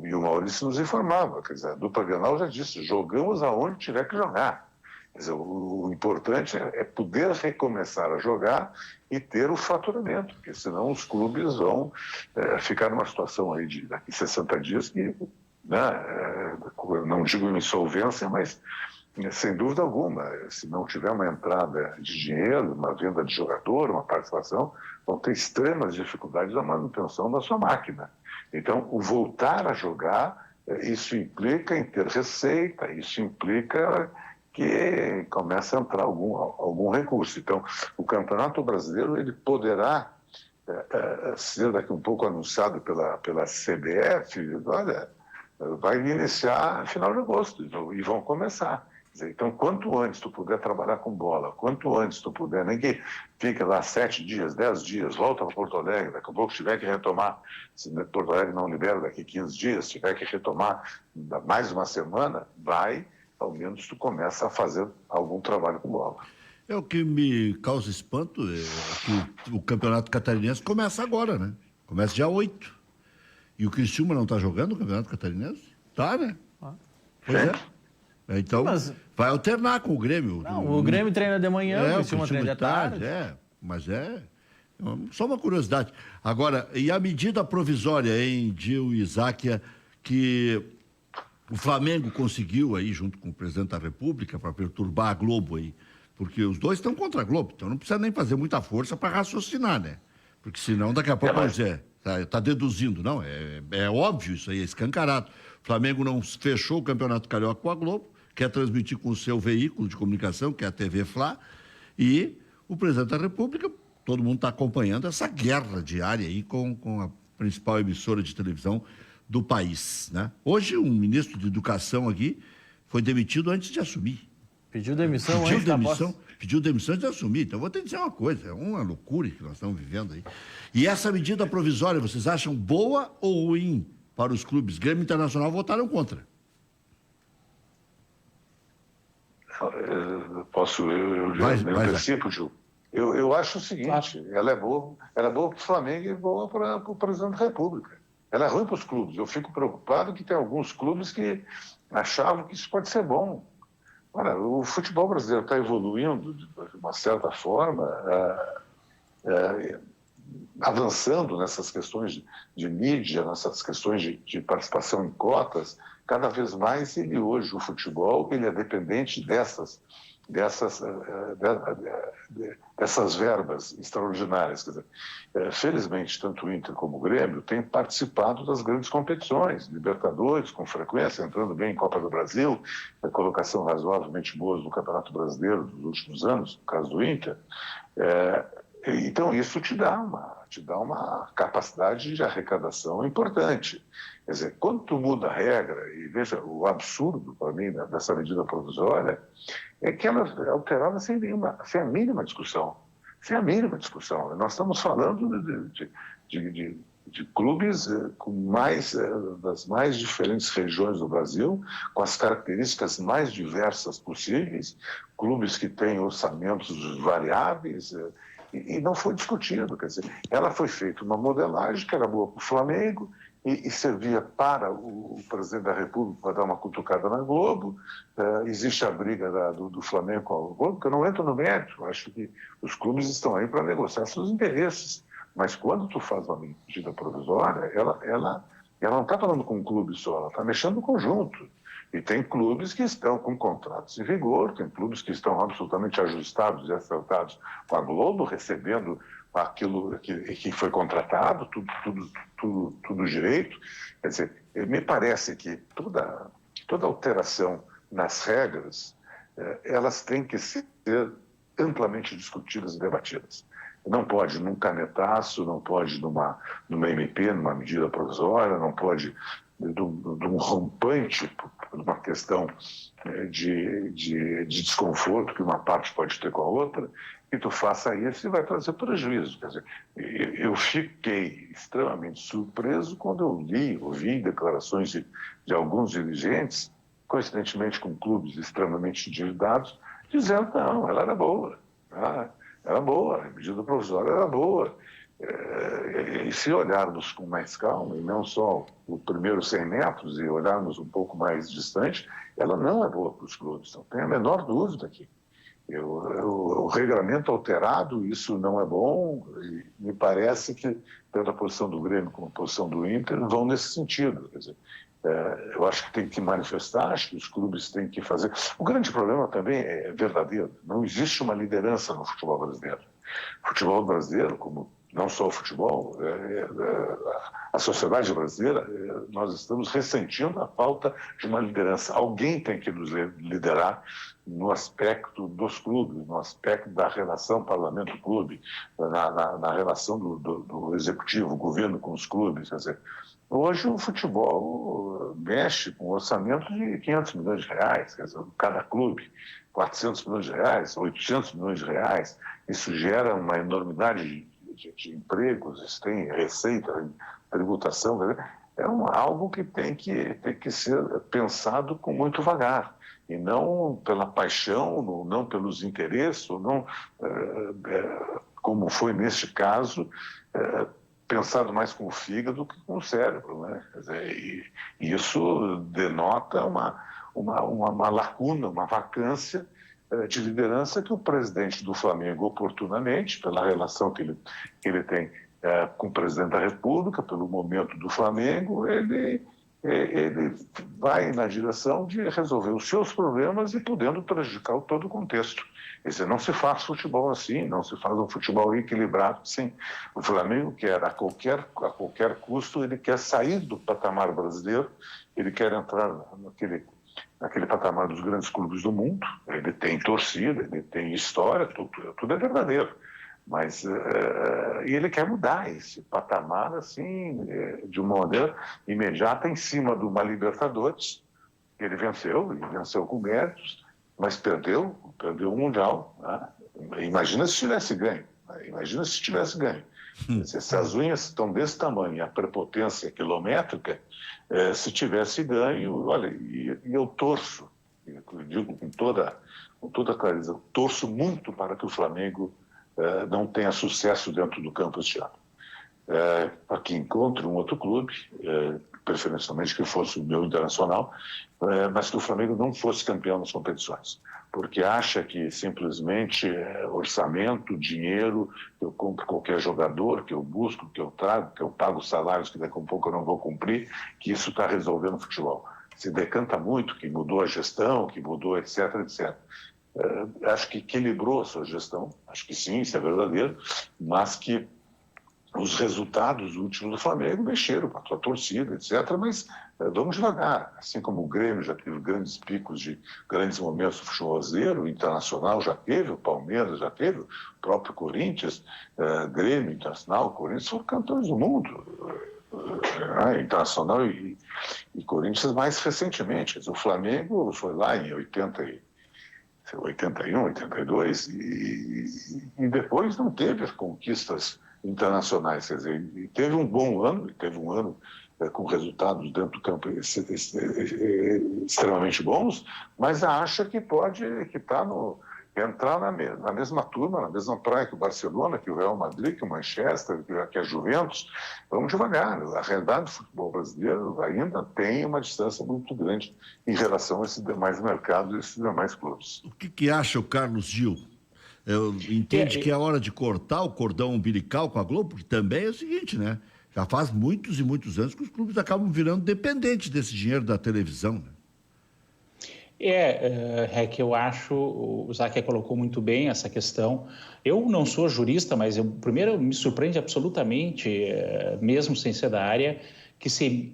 e o Maurício nos informava, quer dizer, a dupla Grenal já disse, jogamos aonde tiver que jogar. Quer dizer, o importante é poder recomeçar a jogar e ter o faturamento, porque senão os clubes vão ficar numa situação aí de daqui 60 dias que, né, não digo insolvência, mas sem dúvida alguma, se não tiver uma entrada de dinheiro, uma venda de jogador, uma participação, vão ter extremas dificuldades na manutenção da sua máquina. Então, o voltar a jogar, isso implica em ter receita, isso implica que comece a entrar algum recurso. Então, o Campeonato Brasileiro ele poderá ser daqui um pouco anunciado pela CBF, olha, vai iniciar no final de agosto e vão começar. Então, quanto antes tu puder trabalhar com bola, quanto antes tu puder, nem que fique lá 7 dias, 10 dias, volta para Porto Alegre, daqui a pouco tiver que retomar, se Porto Alegre não libera daqui 15 dias, tiver que retomar mais uma semana, ao menos tu começa a fazer algum trabalho com bola. O que me causa espanto é que o Campeonato Catarinense começa agora, né? Começa dia 8. E o Criciúma não está jogando o Campeonato Catarinense? Tá, né? Pois é. Então, vai alternar com o Grêmio. Não, o Grêmio treina de manhã, o Criciúma treina de tarde. Mas só uma curiosidade. Agora, e a medida provisória, hein, Gil e Isáquia, que o Flamengo conseguiu aí, junto com o presidente da República, para perturbar a Globo aí, porque os dois estão contra a Globo, então não precisa nem fazer muita força para raciocinar, né? Porque senão daqui a pouco vão dizer, tá deduzindo, não, é óbvio isso aí, é escancarado. O Flamengo não fechou o Campeonato Carioca com a Globo, quer transmitir com o seu veículo de comunicação, que é a TV Fla, e o presidente da República, todo mundo está acompanhando essa guerra diária aí com a principal emissora de televisão do país, né? Hoje, um ministro de Educação aqui foi demitido antes de assumir. Pediu demissão Pediu demissão antes de assumir. Então, vou te dizer uma coisa, é uma loucura que nós estamos vivendo aí. E essa medida provisória, vocês acham boa ou ruim? para os clubes. Grêmio e Internacional votaram contra. Eu antecipo, Gil. Eu acho o seguinte, ela é boa para o Flamengo e boa para o presidente da República. Ela é ruim para os clubes. Eu fico preocupado que tem alguns clubes que achavam que isso pode ser bom. Olha, o futebol brasileiro está evoluindo de uma certa forma, avançando nessas questões de mídia, nessas questões de participação em cotas. Cada vez mais hoje, o futebol, ele é dependente dessas verbas extraordinárias. Quer dizer, felizmente, tanto o Inter como o Grêmio têm participado das grandes competições, Libertadores, com frequência, entrando bem em Copa do Brasil, colocação razoavelmente boa no Campeonato Brasileiro dos últimos anos, no caso do Inter. Então, isso te dá uma capacidade de arrecadação importante. Quer dizer, quando tu muda a regra, e veja o absurdo, para mim, dessa medida provisória, é que ela é alterada sem a mínima discussão. Sem a mínima discussão. Nós estamos falando de clubes das mais diferentes regiões do Brasil, com as características mais diversas possíveis, clubes que têm orçamentos variáveis, e não foi discutido. Quer dizer, ela foi feita uma modelagem que era boa para o Flamengo e servia para o presidente da República para dar uma cutucada na Globo. Existe a briga do Flamengo com a Globo, que eu não entro no mérito. Eu acho que os clubes estão aí para negociar seus interesses. Mas quando tu faz uma medida provisória, ela não está falando com um clube só, ela está mexendo no conjunto. E tem clubes que estão com contratos em vigor, tem clubes que estão absolutamente ajustados e acertados com a Globo, recebendo aquilo que foi contratado, tudo direito. Quer dizer, me parece que toda alteração nas regras, elas têm que ser amplamente discutidas e debatidas. Não pode num canetaço, não pode numa MP, numa medida provisória, não pode de um rompante, por uma questão de desconforto que uma parte pode ter com a outra, que tu faça isso e vai trazer prejuízo. Quer dizer, eu fiquei extremamente surpreso quando eu ouvi declarações de alguns dirigentes, coincidentemente com clubes extremamente endividados, dizendo que não, ela era boa. Era boa, a medida provisória era boa. E se olharmos com mais calma, e não só os primeiros 100 metros, e olharmos um pouco mais distante, ela não é boa para os clubes, não tem a menor dúvida aqui. O regulamento alterado, isso não é bom, e me parece que, tanto a posição do Grêmio como a posição do Inter, vão nesse sentido. Quer dizer, eu acho que tem que manifestar, acho que os clubes têm que fazer. O grande problema também é verdadeiro, não existe uma liderança no futebol brasileiro. O futebol brasileiro, como não só o futebol, a sociedade brasileira, nós estamos ressentindo a falta de uma liderança. Alguém tem que nos liderar no aspecto dos clubes, no aspecto da relação parlamento-clube, na relação do executivo, o governo com os clubes. Quer dizer, hoje o futebol mexe com um orçamento de 500 milhões de reais, quer dizer, cada clube, 400 milhões de reais, 800 milhões de reais. Isso gera uma enormidade de empregos, isso tem receita, tributação. É algo que tem que ser pensado com muito vagar, e não pela paixão, não pelos interesses, ou não, como foi neste caso, pensado mais com o fígado que com o cérebro, né? Quer dizer, e isso denota uma lacuna, uma vacância de liderança que o presidente do Flamengo, oportunamente, pela relação que ele tem com o presidente da República, pelo momento do Flamengo, ele vai na direção de resolver os seus problemas e podendo prejudicar todo o contexto. Quer dizer, não se faz futebol assim, não se faz um futebol equilibrado assim. O Flamengo quer, a qualquer custo, ele quer sair do patamar brasileiro, ele quer entrar naquele patamar dos grandes clubes do mundo. Ele tem torcida, ele tem história, tudo é verdadeiro. Mas e ele quer mudar esse patamar assim, de uma maneira imediata, em cima de uma Libertadores. Ele venceu com méritos, mas perdeu o Mundial. Né? Imagina se tivesse ganho. Se as unhas estão desse tamanho, a prepotência quilométrica, se tivesse ganho, olha, e eu torço, eu digo com toda clareza, eu torço muito para que o Flamengo não tenha sucesso dentro do campo este ano. Para que encontre um outro clube, preferencialmente que fosse o meu Internacional, mas que o Flamengo não fosse campeão nas competições, porque acha que simplesmente orçamento, dinheiro, que eu compro qualquer jogador, que eu busco, que eu trago, que eu pago salários que daqui a um pouco eu não vou cumprir, que isso está resolvendo o futebol. Se decanta muito que mudou a gestão, que mudou etc, etc. Acho que equilibrou a sua gestão, acho que sim, isso é verdadeiro, mas que os resultados últimos do Flamengo mexeram com a sua torcida, etc., mas vamos devagar. Assim como o Grêmio já teve grandes picos de grandes momentos do futebol brasileiro, o Internacional já teve, o Palmeiras já teve, o próprio Corinthians, Grêmio, Internacional, Corinthians foram campeões do mundo. Internacional e Corinthians mais recentemente. O Flamengo foi lá em 81, 82, e depois não teve as conquistas internacionais, quer dizer, teve um bom ano, teve um ano com resultados dentro do campo extremamente bons, mas acha que pode entrar na mesma turma, na mesma praia que o Barcelona, que o Real Madrid, que o Manchester, que a Juventus. Vamos devagar. A realidade do futebol brasileiro ainda tem uma distância muito grande em relação a esses demais mercados e esses demais clubes. O que acha o Carlos Gil? Entende que é hora de cortar o cordão umbilical com a Globo? Porque também é o seguinte, né? Já faz muitos e muitos anos que os clubes acabam virando dependentes desse dinheiro da televisão, né? Que eu acho, o Zaque colocou muito bem essa questão. Eu não sou jurista, mas primeiro me surpreende absolutamente, mesmo sem ser da área, que se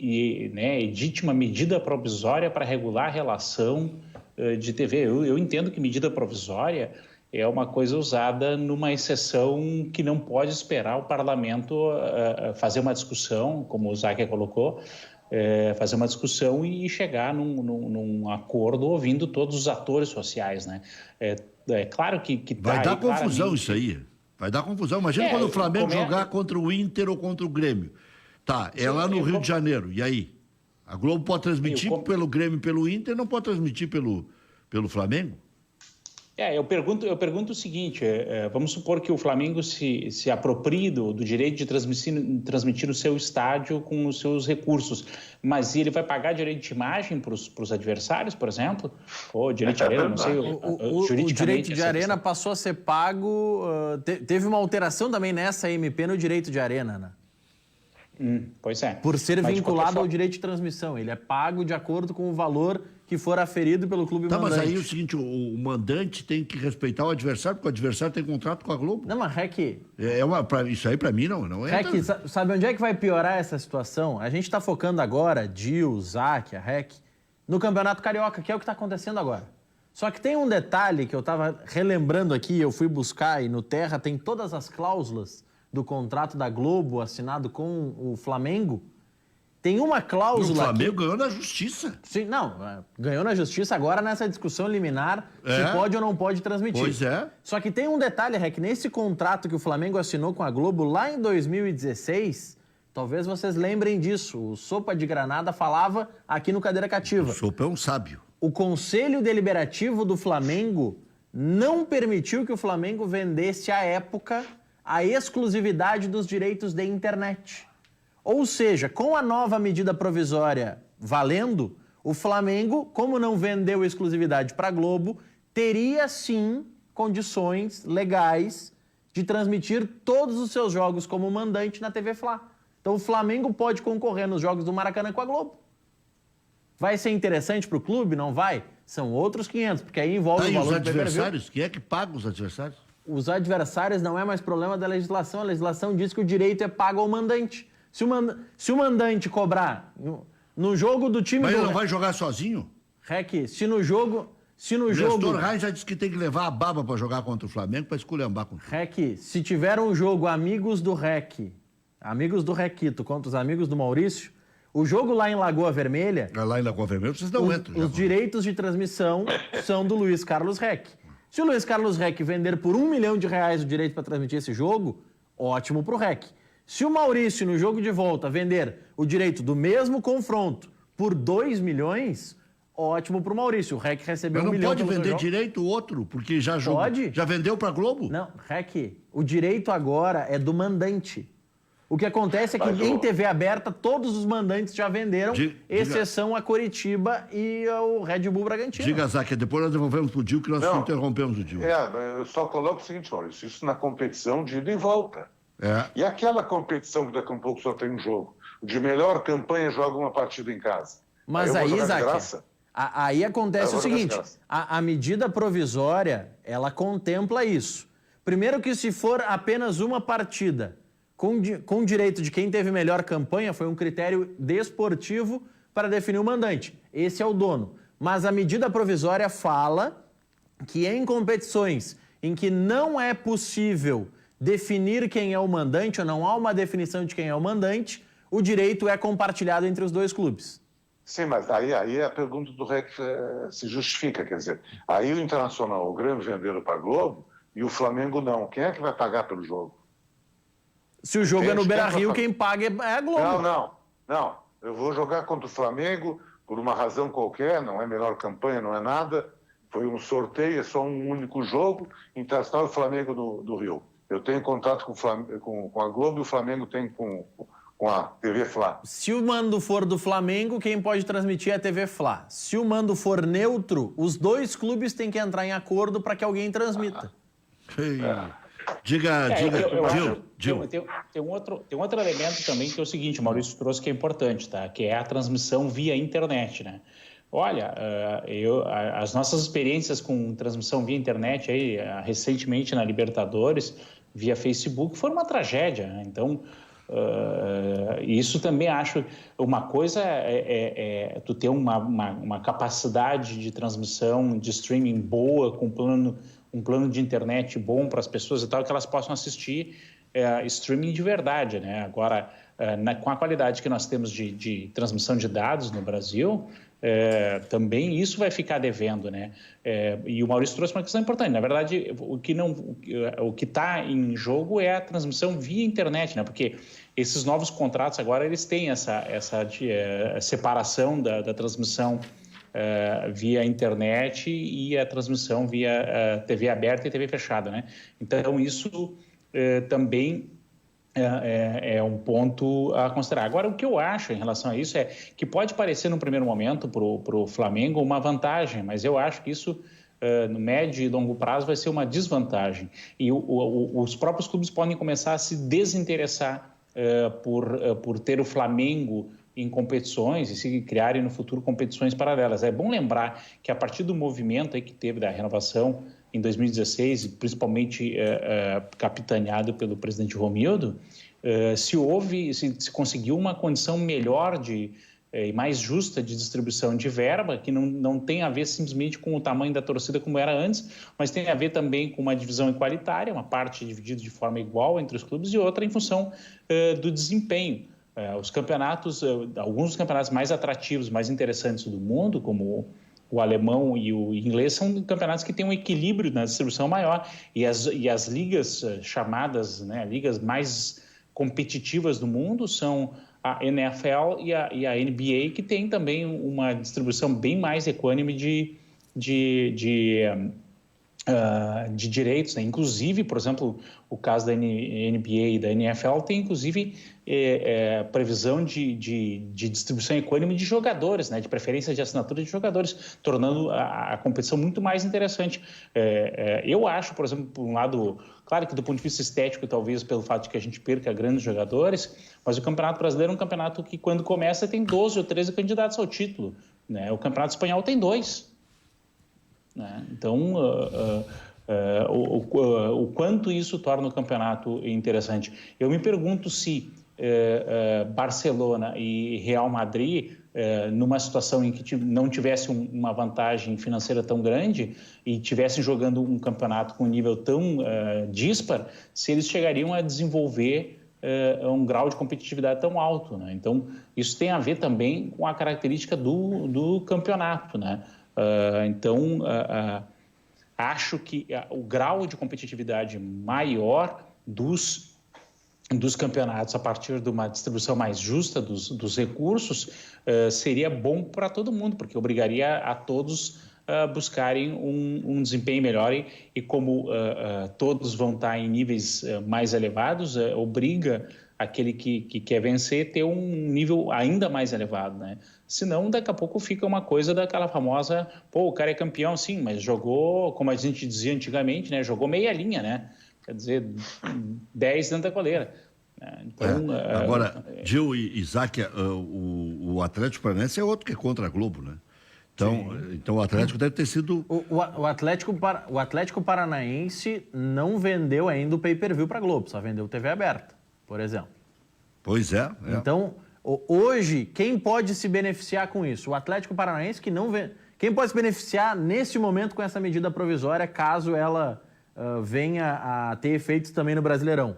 edite uma medida provisória para regular a relação de TV. Eu entendo que medida provisória é uma coisa usada numa exceção que não pode esperar o parlamento fazer uma discussão, como o Zaque colocou, fazer uma discussão e chegar num acordo ouvindo todos os atores sociais, né? É claro que vai dar confusão isso aí. Vai dar confusão. Imagina quando o Flamengo jogar contra o Inter ou contra o Grêmio. Tá, lá no Rio de Janeiro. E aí? A Globo pode transmitir pelo Grêmio e pelo Inter, não pode transmitir pelo Flamengo? Eu pergunto o seguinte, vamos supor que o Flamengo se aproprie do direito de transmitir o seu estádio com os seus recursos, mas ele vai pagar direito de imagem para os adversários, por exemplo? Ou direito de arena, não sei. O direito de arena passou a ser pago, teve uma alteração também nessa MP no direito de arena, né? Pois é. Por ser vinculado ao direito de transmissão. Ele é pago de acordo com o valor que for aferido pelo clube mandante. Mas aí é o seguinte, o mandante tem que respeitar o adversário, porque o adversário tem contrato com a Globo. Não, mas Rec... Isso aí pra mim não é. Rec, sabe onde é que vai piorar essa situação? A gente tá focando agora, Gil, Zaque, a Rec, no Campeonato Carioca, que é o que tá acontecendo agora. Só que tem um detalhe que eu tava relembrando aqui, eu fui buscar, e no Terra tem todas as cláusulas do contrato da Globo assinado com o Flamengo. Tem uma cláusula... O Flamengo ganhou na justiça. Sim, ganhou na justiça agora nessa discussão liminar se pode ou não pode transmitir. Pois é. Só que tem um detalhe, Rec, nesse contrato que o Flamengo assinou com a Globo lá em 2016, talvez vocês lembrem disso, o Sopa de Granada falava aqui no Cadeira Cativa. O Sopa é um sábio. O Conselho Deliberativo do Flamengo não permitiu que o Flamengo vendesse, à época, a exclusividade dos direitos de internet. Ou seja, com a nova medida provisória valendo, o Flamengo, como não vendeu exclusividade para a Globo, teria sim condições legais de transmitir todos os seus jogos como mandante na TV Fla. Então o Flamengo pode concorrer nos jogos do Maracanã com a Globo. Vai ser interessante para o clube? Não vai? São outros 500, porque aí envolve o valor do adversários? Quem é que paga os adversários? Os adversários não é mais problema da legislação. A legislação diz que o direito é pago ao mandante. Se o mandante cobrar no jogo do time... Mas ele não vai jogar sozinho? Rec, se no jogo... O Nestor Reis já disse que tem que levar a baba para jogar contra o Flamengo para esculhambar com o Rec, se tiver um jogo amigos do Requito contra os amigos do Maurício, o jogo lá em Lagoa Vermelha... Lá em Lagoa Vermelha vocês não entram. Os direitos de transmissão são do Luiz Carlos Reck. Se o Luiz Carlos Reck vender por R$1 milhão o direito para transmitir esse jogo, ótimo para o REC. Se o Maurício, no jogo de volta, vender o direito do mesmo confronto por 2 milhões, ótimo para o Maurício. O REC recebeu Mas 1 milhão. não pode vender direito o outro, porque já jogou. Pode. Já vendeu para Globo? Não, REC, o direito agora é do mandante. O que acontece é que em TV aberta todos os mandantes já venderam, exceção a Coritiba e o Red Bull Bragantino. Diga, Zaque, depois nós devolvemos pro Dil, que nós interrompemos o Dil. Eu só coloco o seguinte, Maurício, isso na competição de ida e volta. E aquela competição que daqui a um pouco só tem um jogo, de melhor campanha joga uma partida em casa. Mas aí, Zaque, aí acontece o seguinte, a medida provisória, ela contempla isso. Primeiro que se for apenas uma partida com direito de quem teve melhor campanha, foi um critério desportivo para definir o mandante. Esse é o dono. Mas a medida provisória fala que em competições em que não é possível definir quem é o mandante, ou não há uma definição de quem é o mandante, o direito é compartilhado entre os dois clubes. Sim, mas aí a pergunta do REC se justifica, quer dizer, aí o Internacional, o Grêmio venderam para a Globo e o Flamengo não. Quem é que vai pagar pelo jogo? Se o jogo é no Beira-Rio, quem paga é a Globo. Não. Eu vou jogar contra o Flamengo por uma razão qualquer, não é melhor campanha, não é nada. Foi um sorteio, é só um único jogo, Internacional e Flamengo do Rio. Eu tenho contato com a Globo e o Flamengo tem com a TV Fla. Se o mando for do Flamengo, quem pode transmitir é a TV Fla. Se o mando for neutro, os dois clubes têm que entrar em acordo para que alguém transmita. Diga, Gil. Tem um outro elemento também que é o seguinte, o Maurício trouxe que é importante, tá? Que é a transmissão via internet, né? Olha, as nossas experiências com transmissão via internet aí, recentemente na Libertadores, via Facebook, foi uma tragédia, né? Então, isso também acho... Uma coisa é tu ter uma capacidade de transmissão, de streaming boa, com um plano de internet bom para as pessoas e tal, que elas possam assistir streaming de verdade, né? Agora, com a qualidade que nós temos de transmissão de dados no Brasil, também isso vai ficar devendo, né? E o Maurício trouxe uma questão importante. Na verdade, o que está em jogo é a transmissão via internet, né? Porque esses novos contratos agora eles têm essa separação da transmissão via internet e a transmissão via TV aberta e TV fechada, né? Então isso também é um ponto a considerar. Agora, o que eu acho em relação a isso é que pode parecer, num primeiro momento, para o Flamengo uma vantagem, mas eu acho que isso, no médio e longo prazo, vai ser uma desvantagem. E os próprios clubes podem começar a se desinteressar por ter o Flamengo em competições e se criarem no futuro competições paralelas. É bom lembrar que a partir do movimento aí que teve da renovação em 2016, principalmente capitaneado pelo presidente Romildo, se conseguiu uma condição melhor e mais justa de distribuição de verba, que não tem a ver simplesmente com o tamanho da torcida como era antes, mas tem a ver também com uma divisão igualitária, uma parte dividida de forma igual entre os clubes e outra em função do desempenho. Os campeonatos, alguns dos campeonatos mais atrativos, mais interessantes do mundo, como o alemão e o inglês, são campeonatos que têm um equilíbrio na distribuição maior. E as ligas chamadas, né, ligas mais competitivas do mundo são a NFL e a NBA, que tem também uma distribuição bem mais equânime de direitos, né? Inclusive, por exemplo, o caso da NBA e da NFL tem, inclusive, previsão de distribuição equânime de jogadores, né? De preferência de assinatura de jogadores, tornando a competição muito mais interessante. Eu acho, por exemplo, por um lado, claro que do ponto de vista estético, talvez pelo fato de que a gente perca grandes jogadores, mas o Campeonato Brasileiro é um campeonato que, quando começa, tem 12 ou 13 candidatos ao título, né? O Campeonato Espanhol tem 2. Né? Então, o quanto isso torna o campeonato interessante. Eu me pergunto se Barcelona e Real Madrid, numa situação em que não tivesse uma vantagem financeira tão grande e tivessem jogando um campeonato com um nível tão dispar, se eles chegariam a desenvolver um grau de competitividade tão alto, né? Então, isso tem a ver também com a característica do campeonato, né? Acho que o grau de competitividade maior dos dos campeonatos a partir de uma distribuição mais justa dos recursos, seria bom para todo mundo, porque obrigaria a todos a buscarem um desempenho melhor e como todos vão estar em níveis mais elevados, obriga aquele que quer vencer a ter um nível ainda mais elevado, né? Senão, daqui a pouco fica uma coisa daquela famosa, pô, o cara é campeão, sim, mas jogou, como a gente dizia antigamente, né? Jogou meia linha, né? Quer dizer, 10 dentro da coleira. Então, Agora, Gil e Isaac, o Atlético Paranaense é outro que é contra a Globo, né? Então o Atlético deve ter sido... O Atlético Paranaense não vendeu ainda o pay-per-view para a Globo, só vendeu TV aberta, por exemplo. Pois é. Então, hoje, quem pode se beneficiar com isso? O Atlético Paranaense que não vende... Quem pode se beneficiar nesse momento com essa medida provisória, caso ela venha a ter efeitos também no Brasileirão?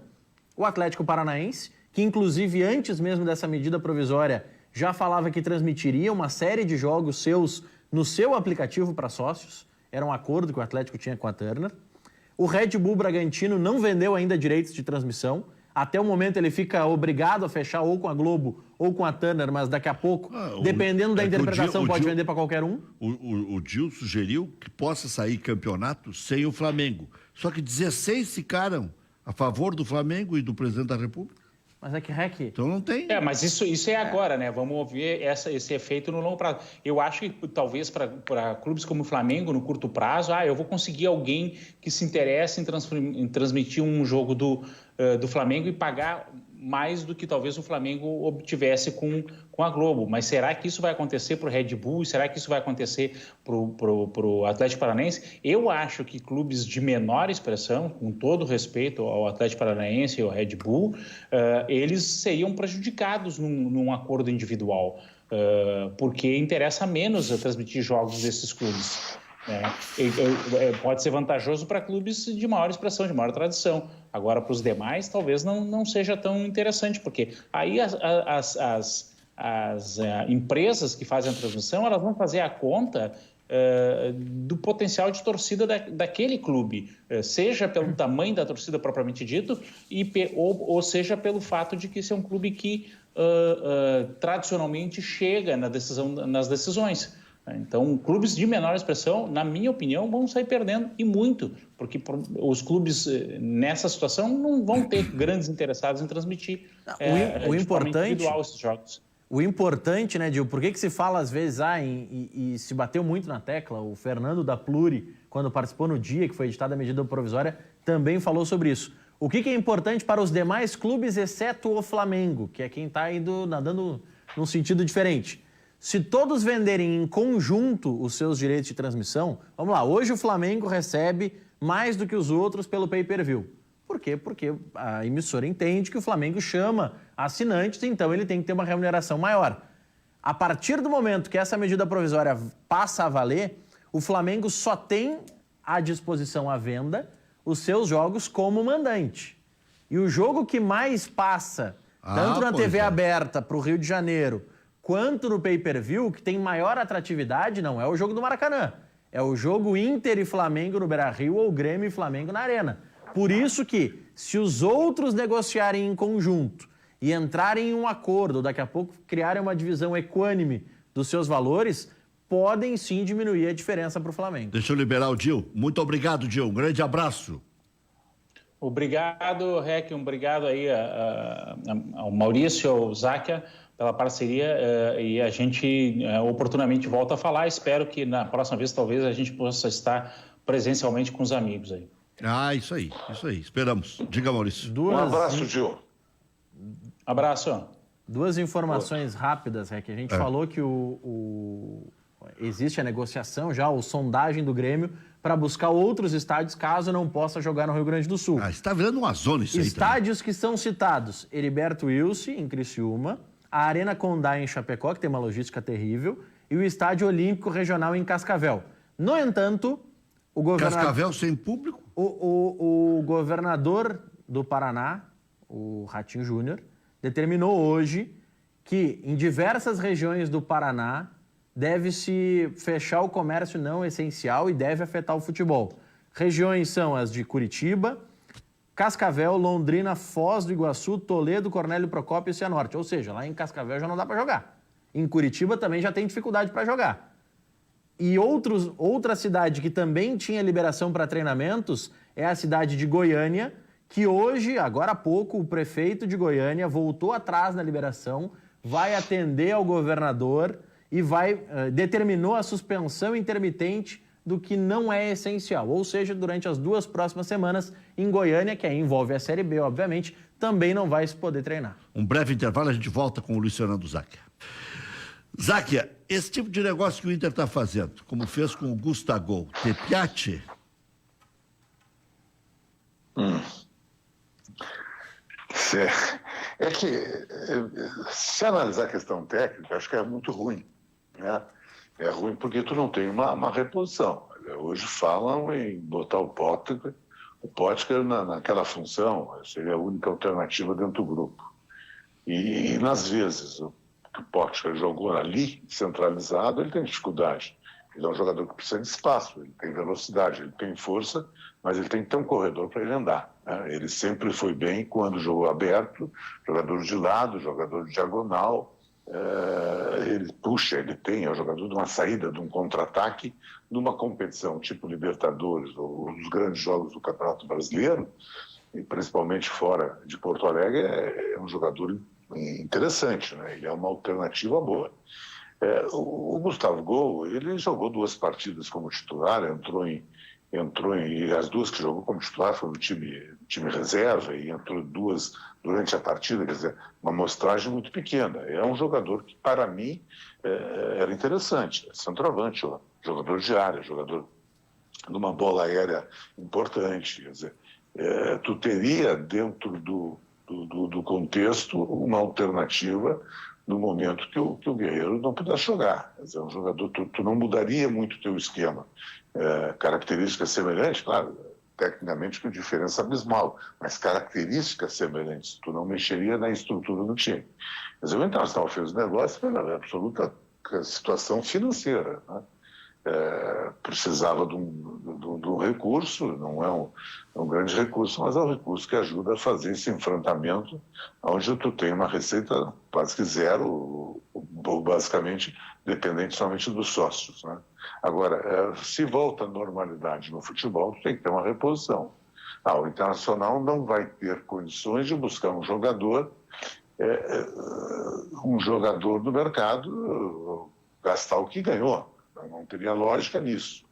O Atlético Paranaense, que inclusive antes mesmo dessa medida provisória já falava que transmitiria uma série de jogos seus no seu aplicativo para sócios, era um acordo que o Atlético tinha com a Turner. O Red Bull Bragantino não vendeu ainda direitos de transmissão, até o momento ele fica obrigado a fechar ou com a Globo ou com a Turner, mas daqui a pouco, dependendo da interpretação, pode vender para qualquer um. O Gil sugeriu que possa sair campeonato sem o Flamengo, só que 16 ficaram a favor do Flamengo e do presidente da República. Mas é que, Rec... Então não tem... mas isso é agora, né? Vamos ver esse efeito no longo prazo. Eu acho que talvez para clubes como o Flamengo, no curto prazo, eu vou conseguir alguém que se interesse em transmitir um jogo do Flamengo e pagar mais do que talvez o Flamengo obtivesse com a Globo. Mas será que isso vai acontecer para o Red Bull? Será que isso vai acontecer para o Atlético Paranaense? Eu acho que clubes de menor expressão, com todo respeito ao Atlético Paranaense e ao Red Bull, eles seriam prejudicados num acordo individual, porque interessa menos a transmitir jogos desses clubes. Pode ser vantajoso para clubes de maior expressão, de maior tradição. Agora, para os demais, talvez não seja tão interessante, porque aí as empresas que fazem a transmissão, elas vão fazer a conta do potencial de torcida daquele clube, seja pelo tamanho da torcida propriamente dito, ou seja pelo fato de que esse é um clube que tradicionalmente chega nas decisões. Então, clubes de menor expressão, na minha opinião, vão sair perdendo, e muito, porque os clubes nessa situação não vão ter grandes interessados em transmitir o importante, individual esses jogos. O importante, né, Gil, por que se fala às vezes, e se bateu muito na tecla, o Fernando da Pluri, quando participou no dia que foi editada a medida provisória, também falou sobre isso. O que é importante para os demais clubes, exceto o Flamengo, que é quem está indo nadando num sentido diferente? Se todos venderem em conjunto os seus direitos de transmissão, vamos lá, hoje o Flamengo recebe mais do que os outros pelo pay-per-view. Por quê? Porque a emissora entende que o Flamengo chama assinantes, então ele tem que ter uma remuneração maior. A partir do momento que essa medida provisória passa a valer, o Flamengo só tem à disposição à venda os seus jogos como mandante. E o jogo que mais passa, tanto na TV aberta para o Rio de Janeiro, quanto no pay-per-view, que tem maior atratividade, não é o jogo do Maracanã. É o jogo Inter e Flamengo no Beira-Rio ou Grêmio e Flamengo na Arena. Por isso que, se os outros negociarem em conjunto e entrarem em um acordo, daqui a pouco criarem uma divisão equânime dos seus valores, podem sim diminuir a diferença para o Flamengo. Deixa eu liberar o Gil. Muito obrigado, Gil. Um grande abraço. Obrigado, Rec. Obrigado aí ao Maurício, ao Záquia, pela parceria, e a gente oportunamente volta a falar. Espero que na próxima vez talvez a gente possa estar presencialmente com os amigos aí. Isso aí. Esperamos. Diga, Maurício. Um abraço, Gil. Abraço. Duas informações rápidas, que a gente falou que existe a negociação já, a sondagem do Grêmio para buscar outros estádios caso não possa jogar no Rio Grande do Sul. Está virando uma zona isso aí. Estádios que são citados: Heriberto Wilson, em Criciúma, a Arena Condá, em Chapecó, que tem uma logística terrível, e o Estádio Olímpico Regional, em Cascavel. No entanto, o governador... Cascavel sem público? O governador do Paraná, o Ratinho Júnior, determinou hoje que em diversas regiões do Paraná deve-se fechar o comércio não essencial e deve afetar o futebol. Regiões são as de Curitiba, Cascavel, Londrina, Foz do Iguaçu, Toledo, Cornélio Procópio e Cianorte. Ou seja, lá em Cascavel já não dá para jogar. Em Curitiba também já tem dificuldade para jogar. E outra cidade que também tinha liberação para treinamentos é a cidade de Goiânia, que hoje, agora há pouco, o prefeito de Goiânia voltou atrás na liberação, vai atender ao governador e determinou a suspensão intermitente do que não é essencial. Ou seja, durante as 2 próximas semanas, em Goiânia, que aí envolve a Série B, obviamente, também não vai se poder treinar. Um breve intervalo, a gente volta com o Luiz Fernando Záquia. Záquia, esse tipo de negócio que o Inter está fazendo, como fez com o Gustavo, te piace? É que, se analisar a questão técnica, acho que é muito ruim, né? É ruim porque tu não tem uma reposição. Hoje falam em botar o Potker naquela função, seria a única alternativa dentro do grupo. E nas vezes que o Potker jogou ali, centralizado, ele tem dificuldade. Ele é um jogador que precisa de espaço, ele tem velocidade, ele tem força, mas ele tem que ter um corredor para ele andar, né? Ele sempre foi bem quando jogou aberto, jogador de lado, jogador de diagonal, ele puxa, é o jogador de uma saída, de um contra-ataque, numa competição tipo Libertadores ou os grandes jogos do Campeonato Brasileiro, e principalmente fora de Porto Alegre, é um jogador interessante, né? Ele é uma alternativa boa. O Gustavo Gol, ele jogou 2 partidas como titular, entrou em as 2 que jogou como titular foram no time reserva e entrou 2 durante a partida, quer dizer, uma amostragem muito pequena. É um jogador que, para mim, era interessante, centroavante, jogador de área, jogador de uma bola aérea importante, quer dizer, tu teria dentro do contexto uma alternativa no momento que o Guerreiro não pudesse jogar. Quer dizer, um jogador, tu não mudaria muito o teu esquema. Características semelhantes, claro, tecnicamente com diferença abismal, mas características semelhantes, tu não mexeria na estrutura do time. Quer dizer, o Internacional fez o negócio pela absoluta situação financeira, né? Precisava de um recurso, não é um grande recurso, mas é um recurso que ajuda a fazer esse enfrentamento onde tu tem uma receita quase que zero, ou basicamente dependente somente dos sócios, né? Agora, se volta à normalidade no futebol, tu tem que ter uma reposição. O Internacional não vai ter condições de buscar um jogador do mercado, gastar o que ganhou. Não teria lógica nisso.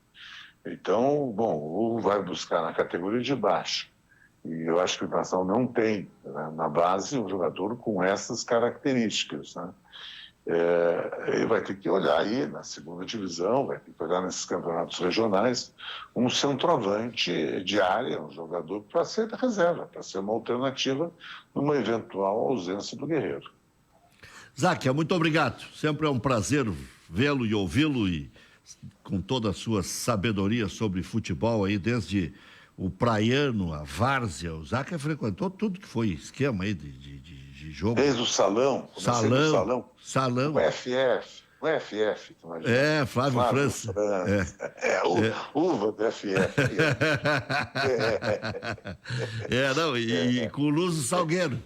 Então, ou vai buscar na categoria de baixo, e eu acho que o Internacional não tem, né, na base um jogador com essas características, né? Ele vai ter que olhar aí na segunda divisão, vai ter que olhar nesses campeonatos regionais, um centroavante de área, um jogador para ser reserva, para ser uma alternativa numa eventual ausência do Guerreiro. Záquia, muito obrigado. Sempre é um prazer vê-lo e ouvi-lo, e com toda a sua sabedoria sobre futebol aí, desde o praiano, a várzea. O Záquia frequentou tudo que foi esquema aí de jogo. Desde o salão. Salão. O FF. Imagina. Flávio França. Uva do FF. E com o Luso Salgueiro.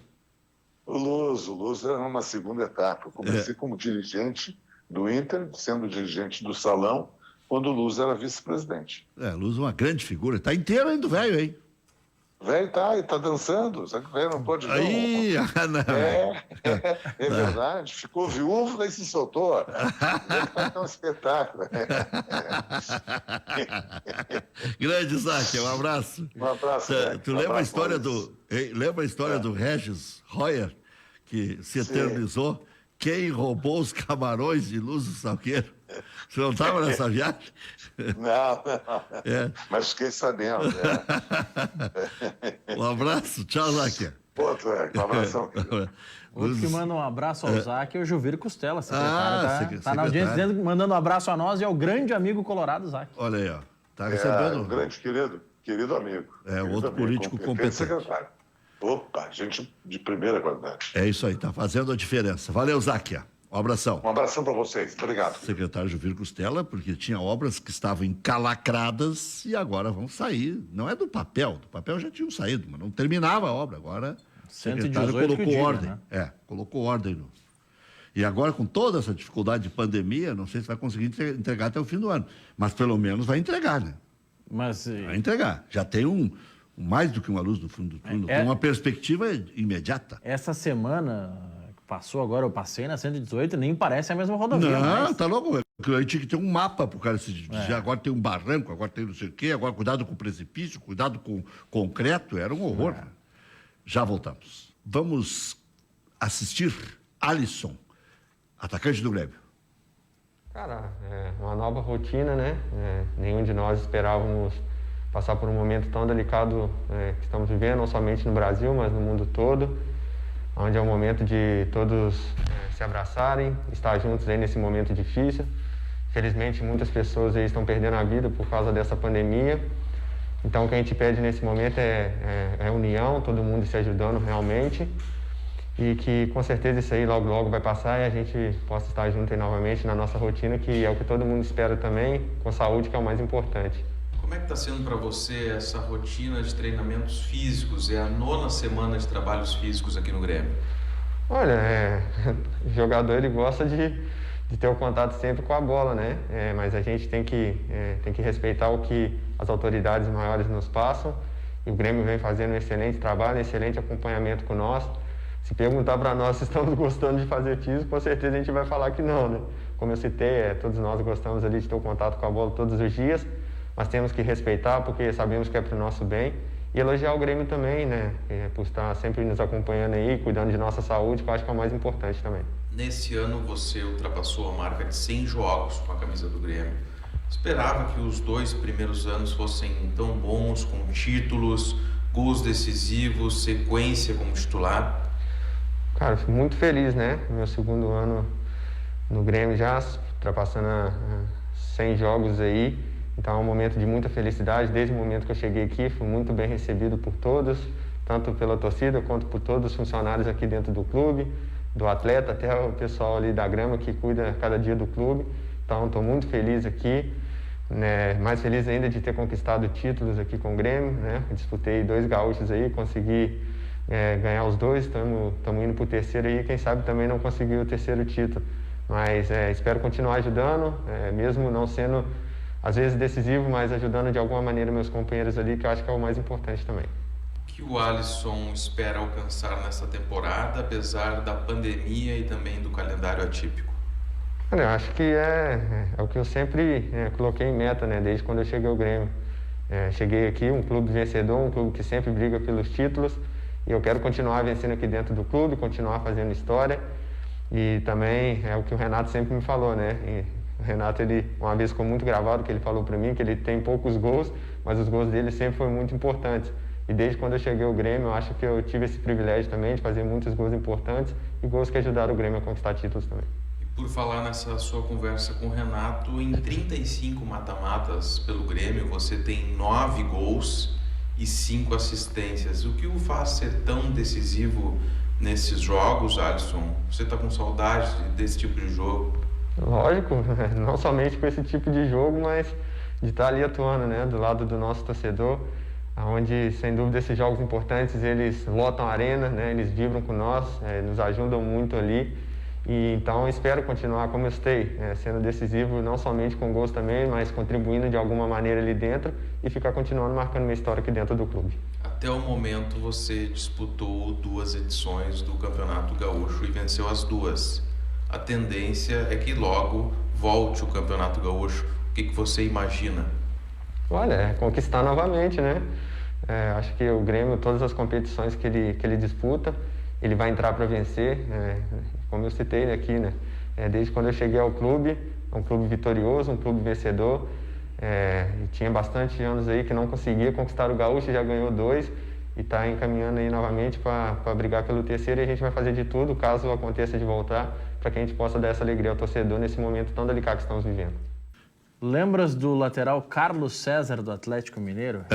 O Luso era uma segunda etapa. Eu comecei como dirigente do Inter, sendo dirigente do salão, quando o Luso era vice-presidente. Luso é uma grande figura. Tá inteiro ainda, velho, hein? Velho tá dançando, só que o velho não pode não. É verdade. Ficou viúvo, daí se soltou. É um espetáculo. Grande, Záquia, um abraço. Um abraço. Tu lembra a história do Regis Royer, que se eternizou? Quem roubou os camarões de Luso Salgueiro? Você não estava nessa viagem? Não. Mas fiquei sabendo. Um abraço. Tchau, Záquia. Um abração. Outro que manda um abraço ao Záquia é o Juvir Costela, secretário. Tá na audiência, mandando um abraço a nós e ao grande amigo colorado, Záquia. Olha aí, ó. Tá recebendo. Um grande querido amigo. Outro político competente. Opa, gente de primeira qualidade. É isso aí, tá fazendo a diferença. Valeu, Záquia. Um abração. Um abração para vocês. Obrigado. Secretário Juvir Costela, porque tinha obras que estavam encalacradas e agora vão sair. Não é do papel já tinham saído, mas não terminava a obra. Agora o secretário 118 colocou que diga, ordem. né? Colocou ordem. E agora, com toda essa dificuldade de pandemia, não sei se vai conseguir entregar até o fim do ano, mas pelo menos vai entregar, né? Mas Vai entregar. Já tem mais do que uma luz no fundo do túnel, tem uma perspectiva imediata. essa semana que passou agora, eu passei na 118 e nem parece a mesma rodovia. Não, mas... tá louco. Aí tinha que ter um mapa pro cara se dizer, agora tem um barranco, agora tem não sei o quê, agora cuidado com o precipício, cuidado com concreto, era um horror. Né? Já voltamos. Vamos assistir Alisson, atacante do Grêmio. Cara, é uma nova rotina, né? Nenhum de nós esperávamos passar por um momento tão delicado que estamos vivendo, não somente no Brasil, mas no mundo todo, onde é o momento de todos se abraçarem, estar juntos aí nesse momento difícil. Felizmente, muitas pessoas aí estão perdendo a vida por causa dessa pandemia. Então, o que a gente pede nesse momento é união, todo mundo se ajudando realmente. E que, com certeza, isso aí logo, logo vai passar e a gente possa estar junto aí novamente na nossa rotina, que é o que todo mundo espera também, com saúde, que é o mais importante. Como é que está sendo para você essa rotina de treinamentos físicos? É a 9ª semana de trabalhos físicos aqui no Grêmio. Olha, o jogador ele gosta de ter o contato sempre com a bola, né? Mas a gente tem que respeitar o que as autoridades maiores nos passam. E o Grêmio vem fazendo um excelente trabalho, um excelente acompanhamento com nós. Se perguntar para nós se estamos gostando de fazer físico, com certeza a gente vai falar que não, né? Como eu citei, todos nós gostamos ali de ter o contato com a bola todos os dias, mas temos que respeitar porque sabemos que é para o nosso bem. E elogiar o Grêmio também, né? Por estar sempre nos acompanhando aí, cuidando de nossa saúde, que eu acho que é o mais importante também. Nesse ano você ultrapassou a marca de 100 jogos com a camisa do Grêmio. Esperava que os 2 primeiros anos fossem tão bons, com títulos, gols decisivos, sequência como titular? Cara, fico muito feliz, né? Meu segundo ano no Grêmio já, ultrapassando 100 jogos aí. Então é um momento de muita felicidade. Desde o momento que eu cheguei aqui, fui muito bem recebido por todos, tanto pela torcida quanto por todos os funcionários aqui dentro do clube, do atleta até o pessoal ali da grama que cuida cada dia do clube. Então estou muito feliz aqui, né? Mais feliz ainda de ter conquistado títulos aqui com o Grêmio, né? Disputei 2 gaúchos aí, consegui ganhar os 2, estamos indo para o terceiro aí, quem sabe também não conseguir o terceiro título. Mas espero continuar ajudando, mesmo não sendo às vezes decisivo, mas ajudando de alguma maneira meus companheiros ali, que eu acho que é o mais importante também. O que o Alisson espera alcançar nessa temporada, apesar da pandemia e também do calendário atípico? Olha, eu acho que é o que eu sempre coloquei em meta, né, desde quando eu cheguei ao Grêmio. Cheguei aqui, um clube vencedor, um clube que sempre briga pelos títulos, e eu quero continuar vencendo aqui dentro do clube, continuar fazendo história. E também é o que o Renato sempre me falou, né? E o Renato, ele uma vez ficou muito gravado, que ele falou para mim que ele tem poucos gols, mas os gols dele sempre foram muito importantes. E desde quando eu cheguei ao Grêmio, eu acho que eu tive esse privilégio também de fazer muitos gols importantes e gols que ajudaram o Grêmio a conquistar títulos também. E por falar nessa sua conversa com o Renato, em 35 mata-matas pelo Grêmio, você tem 9 gols e 5 assistências. O que o faz ser tão decisivo nesses jogos, Alisson? Você está com saudade desse tipo de jogo? Lógico, não somente com esse tipo de jogo, mas de estar ali atuando, né, do lado do nosso torcedor, onde, sem dúvida, esses jogos importantes, eles lotam a arena, né, eles vibram com nós, nos ajudam muito ali. E então espero continuar, como eu citei, sendo decisivo não somente com gols também, mas contribuindo de alguma maneira ali dentro e ficar continuando marcando minha história aqui dentro do clube. Até o momento você disputou 2 edições do Campeonato Gaúcho e venceu as 2. A tendência é que logo volte o Campeonato Gaúcho. O que você imagina? Olha, conquistar novamente, né? Acho que o Grêmio, todas as competições que ele disputa, ele vai entrar para vencer, como eu citei aqui, né? Desde quando eu cheguei ao clube, é um clube vitorioso, um clube vencedor, e tinha bastante anos aí que não conseguia conquistar o Gaúcho, já ganhou 2 e está encaminhando aí novamente para brigar pelo terceiro, e a gente vai fazer de tudo, caso aconteça de voltar, para que a gente possa dar essa alegria ao torcedor nesse momento tão delicado que estamos vivendo. Lembras do lateral Carlos César do Atlético Mineiro?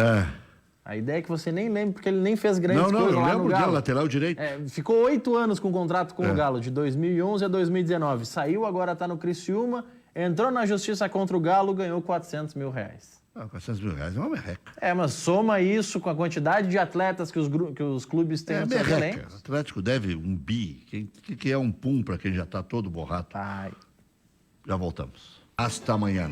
A ideia é que você nem lembre, porque ele nem fez grandes Não, coisas eu lá no lembro dele, Galo. lateral direito. Ficou 8 anos com contrato com o Galo, de 2011 a 2019. Saiu, agora está no Criciúma, entrou na justiça contra o Galo, ganhou R$400 mil. 400 mil reais é uma merreca. Mas soma isso com a quantidade de atletas que os clubes têm É no seu merreca. elenco. O Atlético deve um bi. Que é um pum para quem já está todo borrado. Ai. Já voltamos. Hasta amanhã.